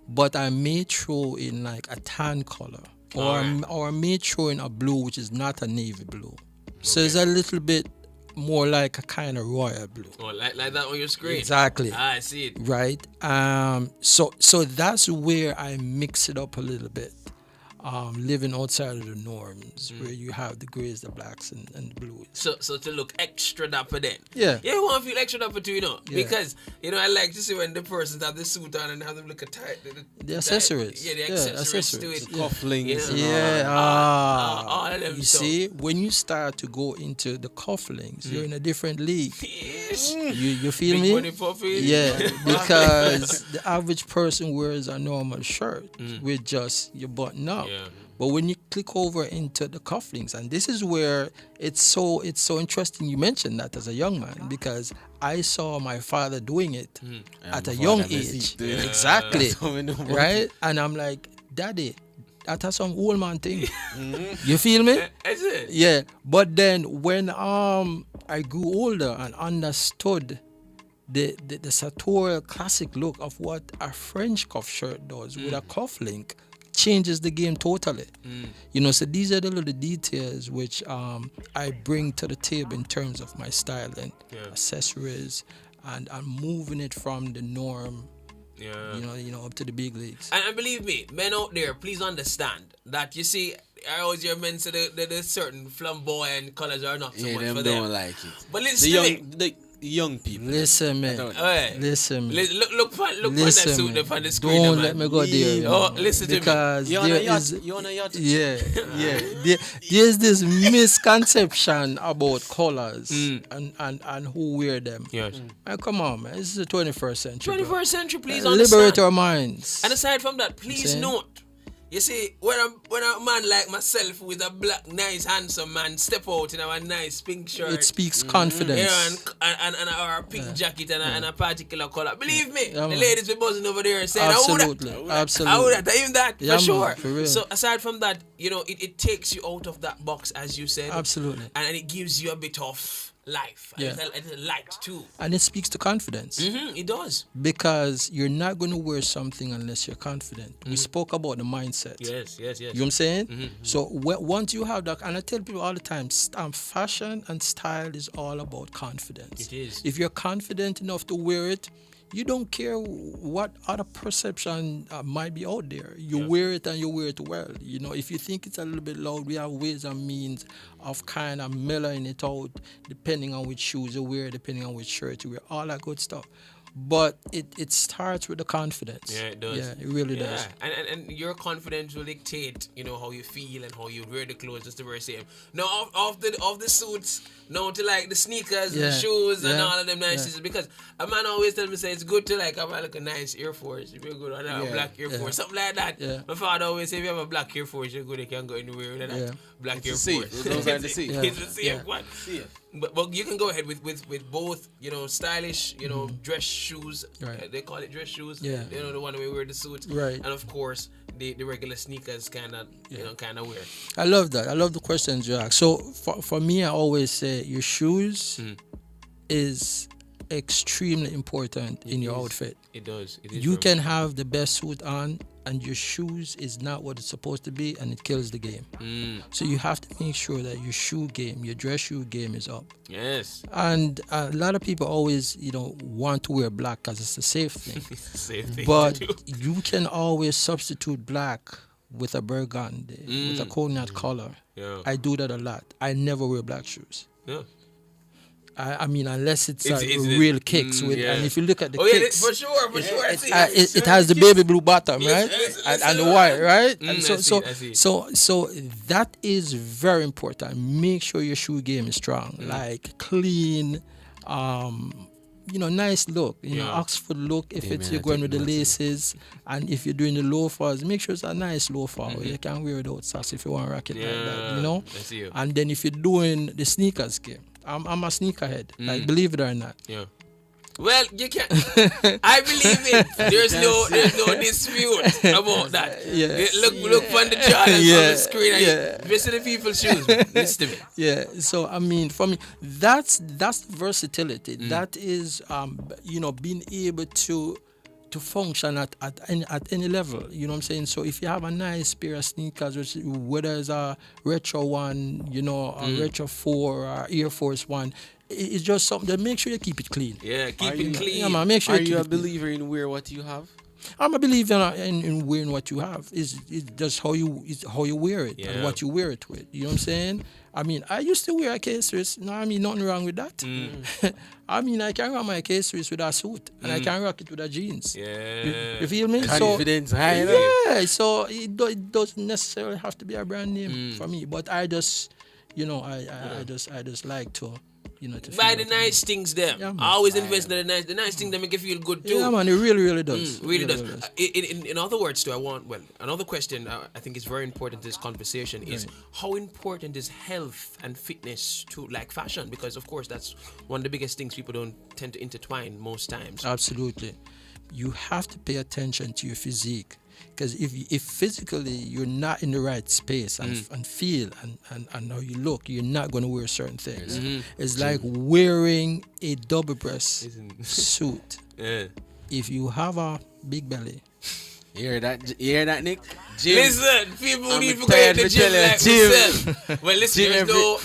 but I may throw in like a tan color, or I may throw in a blue which is not a navy blue. So it's a little bit more like a kind of royal blue.
Oh, like that on your screen.
Exactly.
I see it.
Right. So that's where I mix it up a little bit. Living outside of the norms, where you have the grays, the blacks, and the blues.
So to look extra dapper then.
Yeah.
Yeah, you want to feel extra dapper too, because I like to see when the persons have the suit on and have them look at tight.
The accessories.
The accessories to it.
Cufflinks.
All of them.
You see, when you start to go into the cufflinks, you're in a different league. You feel
Big
me?
money puffy.
Yeah, because the average person wears a normal shirt with just your button up.
Yeah.
But when you click over into the cufflinks, and this is where it's so interesting you mentioned that as a young man, because I saw my father doing it at a young age. Exactly. Right? And I'm like, Daddy, that's some old man thing. You feel me?
That's it.
Yeah. But then when I grew older and understood the sartorial classic look of what a French cuff shirt does with a cuff link changes the game totally. You know, so these are the little details which I bring to the table in terms of my styling, accessories, and I'm moving it from the norm. You know, up to the big leagues.
And believe me, men out there, please understand that you see, I always hear men say the certain flamboyant colors are not so much
them
for them.
don't like it.
But listen to me.
The young people.
Listen, man. Listen, man.
Look for that suit up on the screen.
Don't
man.
let me go there.
Oh, listen to me.
Because
you on a yacht?
Yeah. There's this misconception about colors and who wear them.
Yes.
Man, come on, man. This is the 21st century.
21st century, please
Liberate
understand.
our minds.
And aside from that, please note. You see, when a man like myself with a black, nice, handsome man step out in a nice pink shirt,
it speaks confidence.
And or a pink jacket and a particular color. Believe me, the
man.
ladies be buzzing over there saying,
Absolutely.
I would that, even that,
Yeah,
for sure.
man, for real.
So aside from that, you know, it takes you out of that box, as you said.
Absolutely.
And it gives you a bit of life.
Yeah.
It's a light too.
And it speaks to confidence.
It does.
Because you're not going to wear something unless you're confident. We spoke about the mindset.
Yes.
You know what I'm saying? So once you have that, and I tell people all the time, fashion and style is all about confidence.
It is.
If you're confident enough to wear it, you don't care what other perception might be out there. You wear it and you wear it well. You know, if you think it's a little bit loud, we have ways and means of kind of mellowing it out depending on which shoes you wear, depending on which shirt you wear, all that good stuff. But it starts with the confidence.
Yeah, it does.
Yeah, it really does.
And your confidence will dictate, you know, how you feel and how you wear the clothes. Just the very same. Now, off the suits, now to like the sneakers and shoes and all of them nice things. Because a man always tell me say it's good to like have like a nice Air Force. If you're good on a black Air Force, something like that. Yeah. My father always say if you have a black Air Force, you're good. You can go anywhere with that black Air Force.
Those are the safe.
It's the safe one. But you can go ahead with both, you know, stylish, you know, dress shoes.
Right.
They call it dress shoes.
Yeah.
You know, the one we wear the suits.
Right.
And of course, the regular sneakers kind of, you know, kind of wear.
I love that. I love the questions you ask. So for me, I always say your shoes is extremely important in your outfit.
It does. It is.
You can have the best suit on and your shoes is not what it's supposed to be and it kills the game. So you have to make sure that your shoe game, your dress shoe game is up.
Yes.
And a lot of people always, you know, want to wear black because it's a safe thing.
It's a safe thing
But
to do.
you can always substitute black with a burgundy, with a cognac color.
Yeah.
I do that a lot. I never wear black shoes.
Yeah.
I mean, unless it's
It's
real kicks. And if you look at the kicks,
for sure.
it has the baby blue bottom, right? And the white, right? And
I see.
so that is very important. Make sure your shoe game is strong, like clean, you know, nice look, you know, Oxford look. If you're going with the laces, and if you're doing the loafers, make sure it's a nice loafer. You can wear it without socks if you want to rock it like that, you know.
I see you.
And then if you're doing the sneakers game, I'm a sneakerhead, like believe it or not.
Yeah. Well, you can. I believe it. There's no dispute about that.
Yeah.
Look on the Jordans on the screen. Listen to people's shoes. Listen to me.
Yeah. So I mean, for me, that's versatility. That is, you know, being able to function at any level. You know what I'm saying? So if you have a nice pair of sneakers, which whether it's a retro one, you know, a retro 4 or Air Force one, it's just something that make sure you keep it clean.
Yeah, keep it clean.
Yeah, man, make sure
Are you a believer in wear what you have?
I'm a believer in wearing what you have. It's just how you wear it and what you wear it with. You know what I'm saying? I mean, I used to wear a case No, I mean, nothing wrong with that. I mean, I can rock my case with a suit and I can rock it with a jeans.
Yeah.
You feel me?
Confidence high.
Yeah. So it doesn't necessarily have to be a brand name for me, but I just, you know, I just like to. You know, to
buy the nice things there.
Yeah,
I always invest in the nice things that make you feel good too.
Yeah, man, it really does.
Really does. In other words, too, another question I think is very important to this conversation is how important is health and fitness to like fashion? Because of course that's one of the biggest things people don't tend to intertwine most times.
Absolutely. You have to pay attention to your physique. Because if physically you're not in the right space and feel and how you look, you're not going to wear certain things. It's like wearing a double breast suit. If you have a big belly,
you hear that, Nick?
Gym. Listen, people need to go to the gym like myself. Well, listen,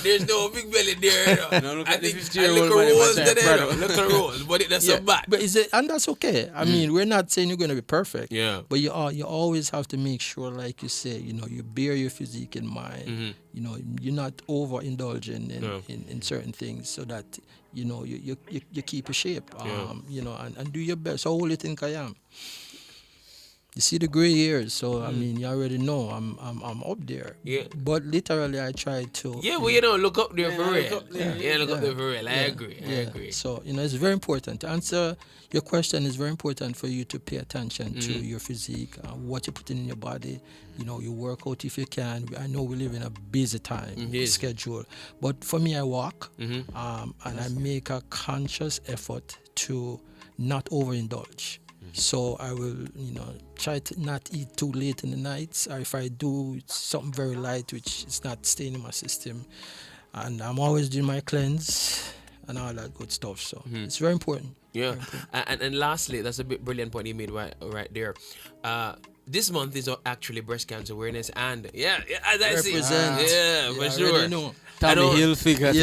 there's no big belly there. No, look at the 50-year-old man. Look at rolls, but that's so bad.
But and that's okay. I mean, we're not saying you're going to be perfect.
Yeah.
But you always have to make sure, like you say, you bear your physique in mind. You're not overindulging in certain things, so that you keep your shape. And do your best. How old you think I am? You see the gray hairs, so I mean, you already know I'm up there.
Yeah.
But literally, I try to.
Yeah, well, look up there for real. Look up there for real. I agree.
So it's very important to answer your question. It's very important for you to pay attention to your physique, what you put in your body. You work out if you can. I know we live in a busy time schedule, but for me, I walk, and I make a conscious effort to not overindulge. So I will, try to not eat too late in the nights, or if I do, it's something very light, which is not staying in my system. And I'm always doing my cleanse and all that good stuff. So it's very important.
Yeah. And lastly, that's a brilliant point you made right there. This month is actually breast cancer awareness, and as I see, for sure.
Tommy Hilfiger.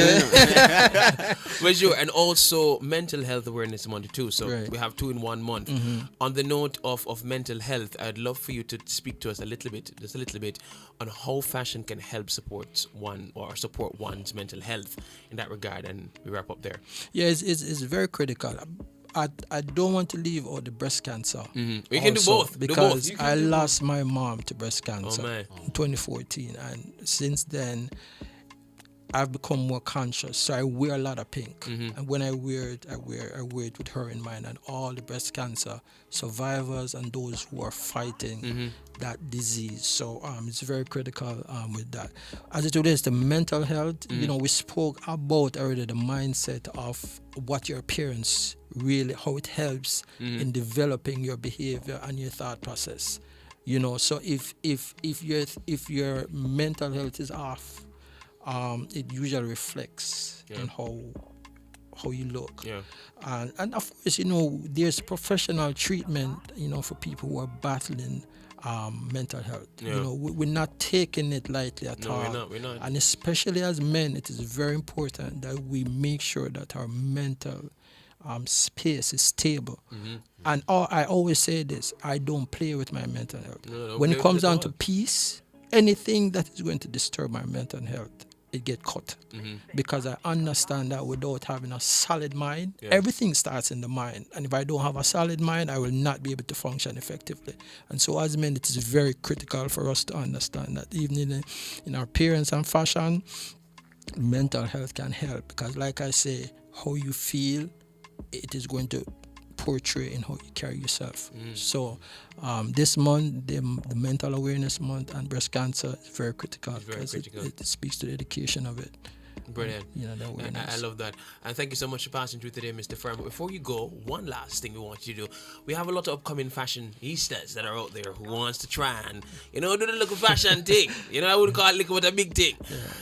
For sure, and also mental health awareness month too. So we have 2 in 1 month. On the note of mental health, I'd love for you to speak to us just a little bit, on how fashion can help support one's mental health in that regard, and we wrap up there.
Yeah, it's very critical. I don't want to leave out the breast cancer.
You can do both.
Because I lost my mom to breast cancer
in
2014, and since then I've become more conscious. So I wear a lot of pink, and when I wear it with her in mind, and all the breast cancer survivors and those who are fighting that disease. So it's very critical with that. As it relates to mental health, we spoke about already the mindset of what your appearance really, how it helps in developing your behavior and your thought process. So if your mental health is off, it usually reflects in how you look.
Yeah.
And of course, there's professional treatment, for people who are battling mental health.
Yeah.
We're not taking it lightly at all.
We're not.
And especially as men, it is very important that we make sure that our mental space is stable. And I always say this, I don't play with my mental health. When it comes down to peace, anything that is going to disturb my mental health, it get cut. Because I understand that without having a solid mind, everything starts in the mind. And if I don't have a solid mind, I will not be able to function effectively. And so as men, it is very critical for us to understand that even in our appearance and fashion, mental health can help. Because like I say, how you feel, it is going to portray in how you carry yourself. So this month, the mental awareness month and breast cancer is very critical because it speaks to the education of it.
Brilliant. I love that. And thank you so much for passing through today, Mr. Firm. Before you go, one last thing we want you to do. We have a lot of upcoming fashionistas that are out there who wants to try and, do the little fashion thing. I would call it little with a big thing.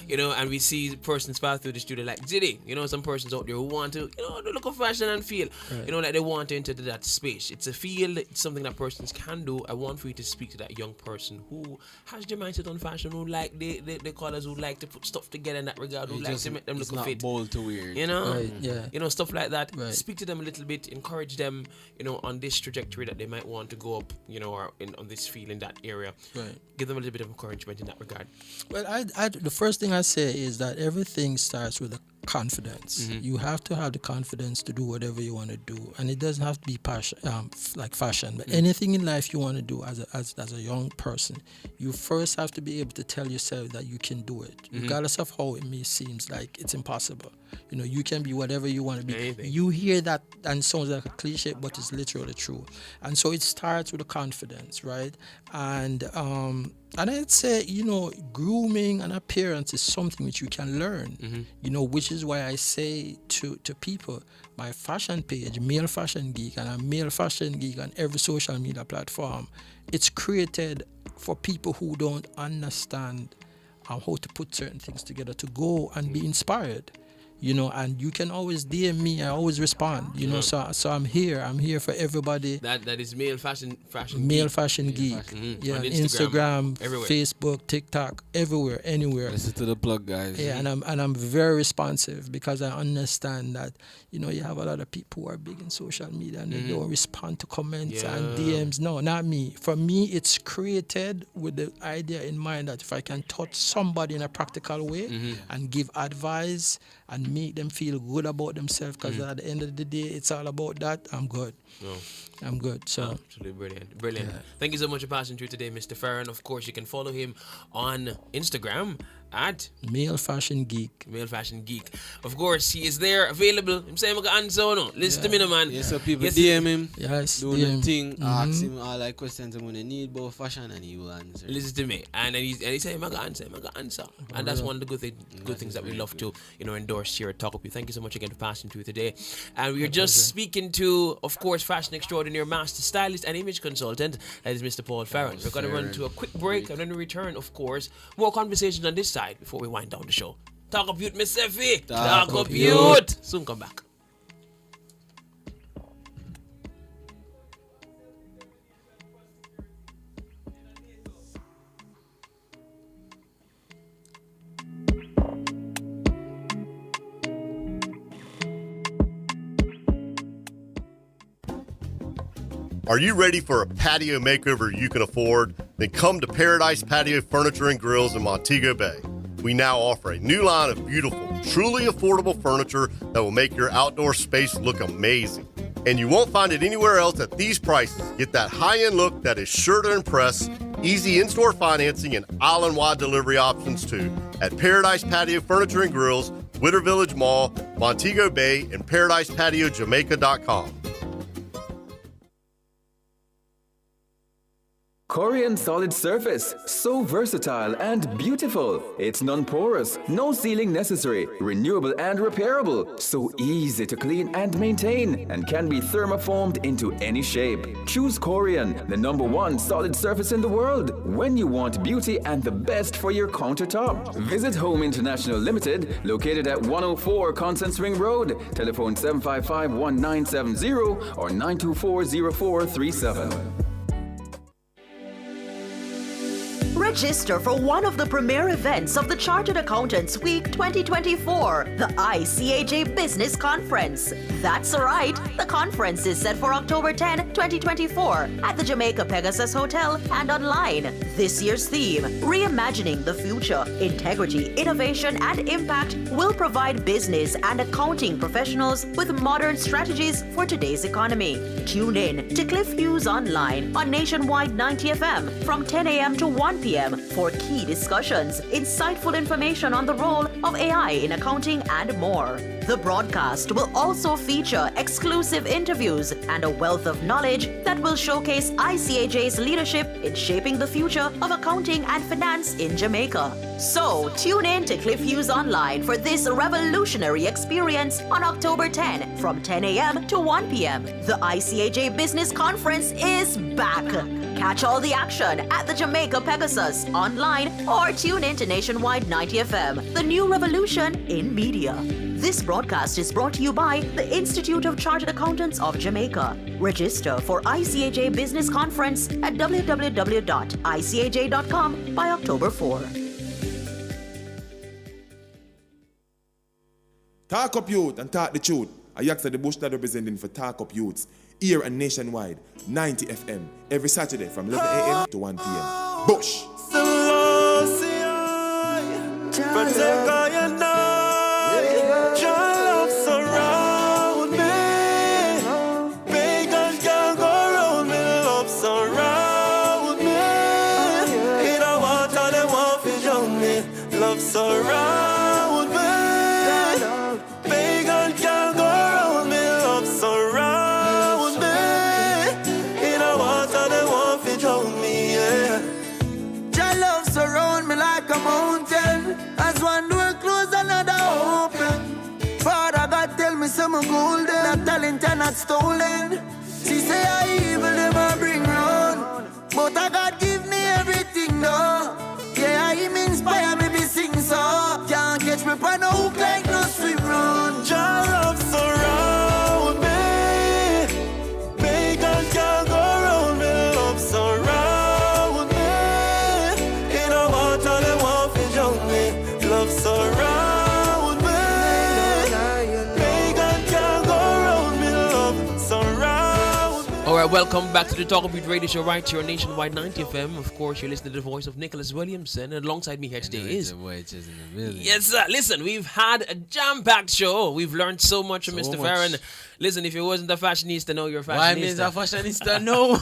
And we see persons pass through the studio like Diddy. Some persons out there who want to, do little fashion and feel. Like they want to enter that space. It's a field, it's something that persons can do. I want for you to speak to that young person who has their mindset on fashion, who like the colors, who like to put stuff together in that regard, who like to make them look fit.
Bold to wear.
Stuff like that. Speak to them a little bit, encourage them, on this trajectory that they might want to go up, or on this field in that area. Give them a little bit of encouragement in that regard.
Well, the first thing I say is that everything starts with a confidence. You have to have the confidence to do whatever you want to do, and it doesn't have to be passion, like fashion. But anything in life you want to do as a young person, you first have to be able to tell yourself that you can do it, regardless of how it may seem like it's impossible. You can be whatever you want to be.
Anything.
You hear that and it sounds like a cliche, but it's literally true. And so it starts with a confidence, right? And And I'd say, grooming and appearance is something which you can learn, which is why I say to people, my fashion page, Male Fashion Geek, and I'm Male Fashion Geek on every social media platform, it's created for people who don't understand how to put certain things together to go and be inspired. And you can always DM me. I always respond. So I'm here for everybody.
That is Male Fashion
Male
Geek.
Fashion Geek. Yeah,
on
Instagram,
everywhere.
Facebook, TikTok, everywhere, anywhere.
Listen to the plug, guys.
Yeah, and I'm very responsive because I understand that you have a lot of people who are big in social media and they don't respond to comments and DMs. No, not me. For me, it's created with the idea in mind that if I can touch somebody in a practical way and give advice and make them feel good about themselves, because at the end of the day, it's all about that, I'm good.
Oh.
I'm good. So
absolutely brilliant. Yeah. Thank you so much for passing through today, Mr. Farron. Of course, you can follow him on Instagram at
Male Fashion Geek.
Male Fashion Geek. Of course, he is there, available. I'm saying, listen to me, no, man.
Yes, so people DM him.
Yes,
do the thing. Ask him all like questions I'm gonna need about fashion, and he will answer.
Listen to me, and he say, I'm gonna answer. And that's one of the good things that we love to endorse here at Talk Up You. Thank you so much again for passing through today. And we are just speaking to, of course, fashion extraordinaire, master stylist, and image consultant. That is Mr. Paul Farron. We're gonna run to a quick break, and then we return, of course, more conversation on this side before we wind down the show. Talk Up Youth, Miss Effie. Talk Up Youth. Soon come back.
Are you ready for a patio makeover you can afford? Then come to Paradise Patio Furniture and Grills in Montego Bay. We now offer a new line of beautiful, truly affordable furniture that will make your outdoor space look amazing. And you won't find it anywhere else at these prices. Get that high-end look that is sure to impress, easy in-store financing, and island-wide delivery options too at Paradise Patio Furniture and Grills, Witter Village Mall, Montego Bay, and ParadisePatioJamaica.com.
Corian solid surface, so versatile and beautiful. It's non-porous, no sealing necessary, renewable and repairable, so easy to clean and maintain, and can be thermoformed into any shape. Choose Corian, the #1 solid surface in the world, when you want beauty and the best for your countertop. Visit Home International Limited, located at 104 Constance Ring Road. Telephone 755-1970 or 924-0437.
Register for one of the premier events of the Chartered Accountants Week 2024, the ICAJ Business Conference. That's right, the conference is set for October 10, 2024 at the Jamaica Pegasus Hotel and online. This year's theme, Reimagining the Future, Integrity, Innovation and Impact, will provide business and accounting professionals with modern strategies for today's economy. Tune in to Cliff News Online on Nationwide 90 FM from 10 a.m. to 1 p.m. for key discussions, insightful information on the role of AI in accounting and more. The broadcast will also feature exclusive interviews and a wealth of knowledge that will showcase ICAJ's leadership in shaping the future of accounting and finance in Jamaica. So tune in to Cliff News Online for this revolutionary experience on October 10 from 10 a.m. to 1 p.m. The ICAJ Business Conference is back. Catch all the action at the Jamaica Pegasus online or tune in to Nationwide 90 FM, the new revolution in media. This broadcast is brought to you by the Institute of Chartered Accountants of Jamaica. Register for ICAJ Business Conference at www.icaj.com by October 4.
Talk Up Youth and talk the truth. I ask the Bush that representing for Talk Up Youths here and nationwide 90 FM every Saturday from 11 a.m. to 1 p.m. Bush.
Surround me. Pagan can't go around me. Love surround me. In a water they want to drown me, yeah.
my golden. That talent are not stolen. She say I evil, them I bring round. But I God give me everything, no. Yeah, him inspire me, be sing so. Can't catch me by no hook like no swim run.
Jar of surround me. Bacon can't go round me. Love surround me. In a water, them want to jump me. Love surround me. Bacon can't go round me. Love surround me.
Alright, welcome back to the Talk Beat Radio Show right here on Nationwide 90 FM. Of course, you're listening to the voice of Nicholas Williamson, and alongside me here today is... Yes, sir. Listen, we've had a jam-packed show. We've learned so much from Mr. Farron. Listen, if you wasn't a fashionista, now you're a fashionista.
Why means a fashionista? No.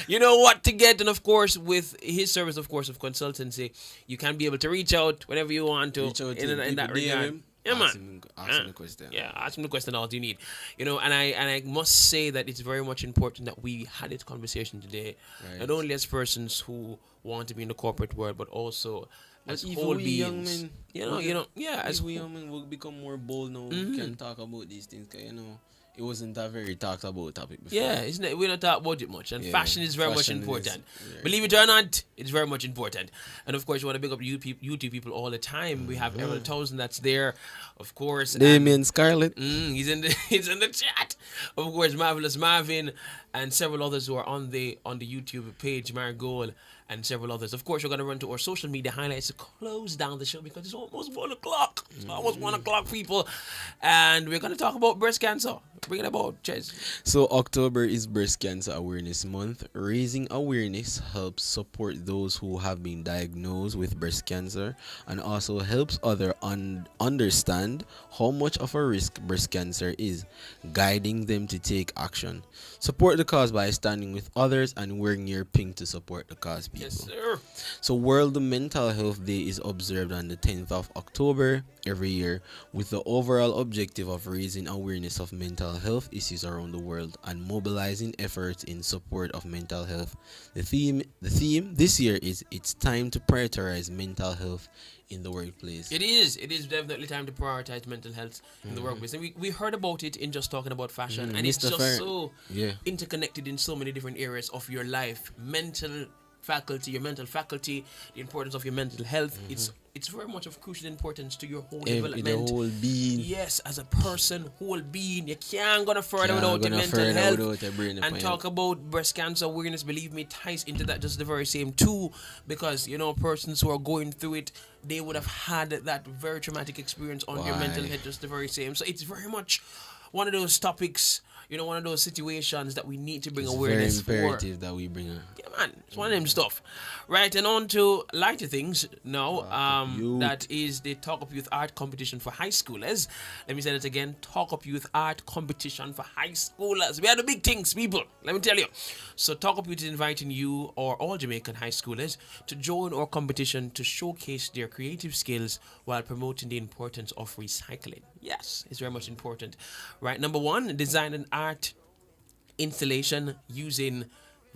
You know what to get, and of course, with his service, of course, of consultancy, you can be able to reach out whenever you want to.
Reach out
in that
people,
regard.
him,
Yeah,
ask
man.
ask him the question.
Yeah, ask him the question all you need. You know, and I must say that it's very much important that we had this conversation today,
Right.
not only as persons who want to be in the corporate world, but also
But
as
if
whole
we
beings.
young men,
As
if we young men will become more bold now, we can talk about these things. 'Cause, it wasn't a very talked about topic before.
Yeah, isn't it? We don't talk about it much, and
Yeah,
fashion is very much
fashion
important.
is
Believe it or not, it's very much important. And of course, you want to big up YouTube people all the time. We have Emerald Thousand that's there, of course.
Damien Scarlett.
He's in the chat. Of course, Marvelous Marvin and several others who are on the YouTube page, Marigold and several others. Of course, we're gonna run to our social media highlights to close down the show because it's almost 1 o'clock. It's almost 1 o'clock, people, and we're gonna talk about breast cancer. Bring it about, Ches.
So October is Breast Cancer Awareness Month. Raising awareness helps support those who have been diagnosed with breast cancer and also helps others understand how much of a risk breast cancer is, guiding them to take action. Support the cause by standing with others and wearing your pink to support the cause, people.
Yes, sir.
So World Mental Health Day is observed on the 10th of October every year with the overall objective of raising awareness of mental health issues around the world and mobilizing efforts in support of mental health. The theme this year is It's Time to Prioritize Mental Health in the Workplace.
It is definitely time to prioritize mental health in the workplace. And we heard about it in just talking about fashion, and it's
Mr.
just
Fair.
so
Yeah.
interconnected in so many different areas of your life. Your mental faculty, the importance of your mental health. It's very much of crucial importance to your whole development.
The whole being.
Yes, as a person, whole being, you can't go no further without your mental health. And talk about breast cancer awareness, believe me, ties into that just the very same too, because persons who are going through it, they would have had that very traumatic experience on their mental health just the very same. So it's very much one of those topics, one of those situations that we need to bring awareness
for. Very imperative that we bring
Yeah, man, it's one of them stuff. Right, and on to lighter things now. That is the Talk Up Youth Art Competition for high schoolers. Let me say that again. Talk Up Youth Art Competition for high schoolers. We are the big things, people. Let me tell you. So Talk Up Youth is inviting you or all Jamaican high schoolers to join our competition to showcase their creative skills while promoting the importance of recycling. Yes, it's very much important. Right, number one, design an art installation using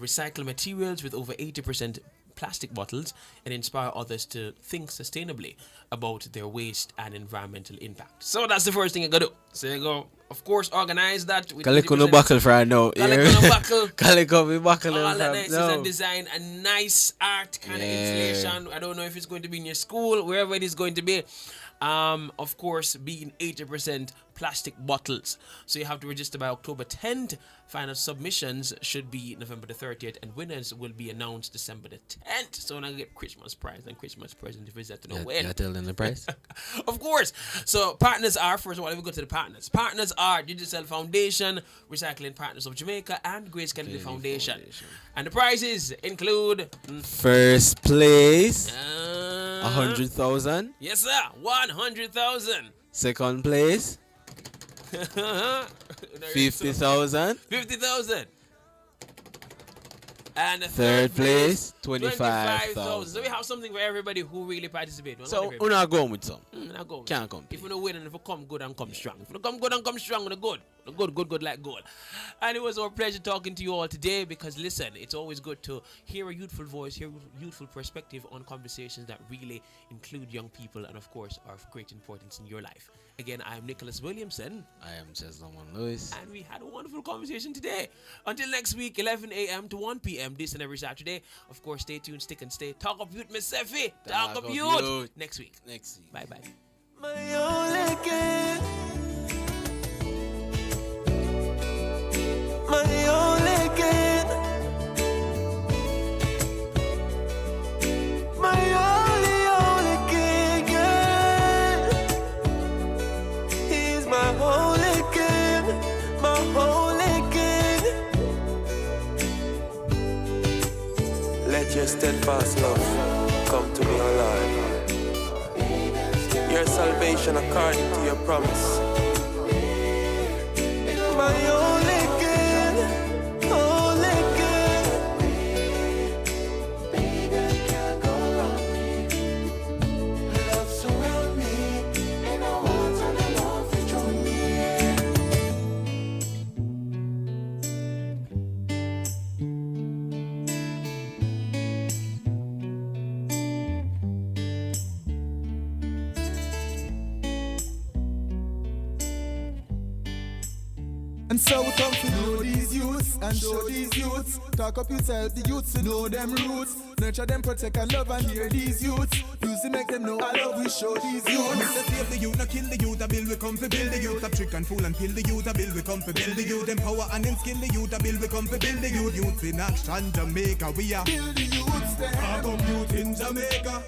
recycled materials with over 80% plastic bottles and inspire others to think sustainably about their waste and environmental impact. So that's the first thing you gotta do. So you go, of course, organize that.
Calico buckle for now. Calico buckle.
All that nice is and design a nice art kind of installation. I don't know if it's going to be in your school, wherever it is going to be. Of course, being 80% plastic bottles. So you have to register by October 10th. Final submissions should be November the 30th, and winners will be announced December the 10th. So now get Christmas prize and Christmas present if it's at the win.
You tell them the price?
Of course. So partners are, first of all, let me go to the partners. Partners are Digital Foundation, Recycling Partners of Jamaica, and Grace Kennedy Foundation. And the prizes include
first place 100,000.
Yes, sir. 100,000.
Second place 50,000.
50,000. And the
third place 25,000.
So we have something for everybody who really participates.
So we're not going with some.
Not going.
Can't come.
If we don't win and if we come good and come strong. If we come good and come strong, we're good. Good like gold. And it was our pleasure talking to you all today because listen, it's always good to hear a youthful voice, hear a youthful perspective on conversations that really include young people and of course are of great importance in your life. Again, I'm Nicholas Williamson.
I am Chesnam Lewis.
And we had a wonderful conversation today. Until next week, 11 a.m. to 1 p.m. this and every Saturday. Of course, stay tuned, stick and stay. Talk of Youth, Miss Seffi. Talk of Youth. Next week. Bye-bye.
My only kid. My only kid. My only king, yeah. He's my holy king, my holy king. Let your steadfast love come to me, O Lord. Your salvation according to your promise. My only king, holy king. Love surround me, and I want to love you through me.
And so we come to know these youths and show these youths. Talk up yourself, the youths to know them roots. Nurture them, protect and love and hear these youths. Music make them know I love we show these youths.
Let's save the youth, not kill the youth. A bill we come for build the youth. Stop trick and fool and kill the youth. A bill we come for build the youth. Empower and inskill the youth. A bill we come for build the youth. Youth in action, Jamaica. We are
build the youths there.
Talk of youth in Jamaica.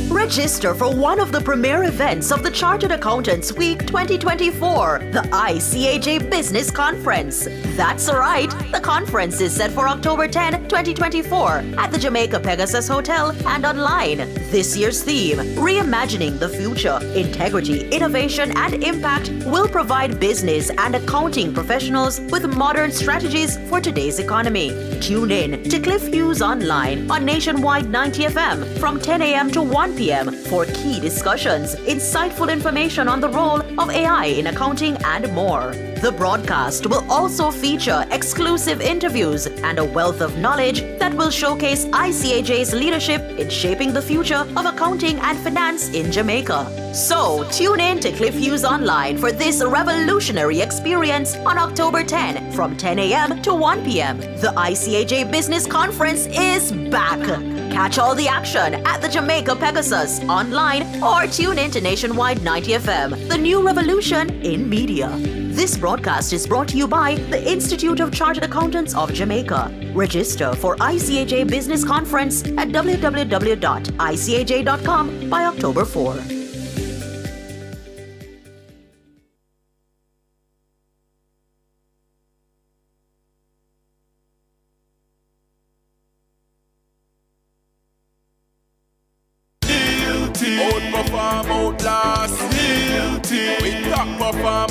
Register for one of the premier events of the Chartered Accountants Week 2024, the ICAJ Business Conference. That's right, the conference is set for October 10, 2024 at the Jamaica Pegasus Hotel and online. This year's theme, Reimagining the Future, Integrity, Innovation and Impact, will provide business and accounting professionals with modern strategies for today's economy. Tune in to Cliff Hughes Online on Nationwide 90 FM from 10 a.m. to 1 p.m. for key discussions, insightful information on the role of AI in accounting and more. The broadcast will also feature exclusive interviews and a wealth of knowledge that will showcase ICAJ's leadership in shaping the future of accounting and finance in Jamaica. So, tune in to Cliff Hughes Online for this revolutionary experience on October 10 from 10 a.m. to 1 p.m. The ICAJ Business Conference is back. Catch all the action at the Jamaica Pegasus online or tune in to Nationwide 90 FM, the new revolution in media. This broadcast is brought to you by the Institute of Chartered Accountants of Jamaica. Register for ICAJ Business Conference at www.icaj.com by October 4.
Outperform, outlast. We top performer.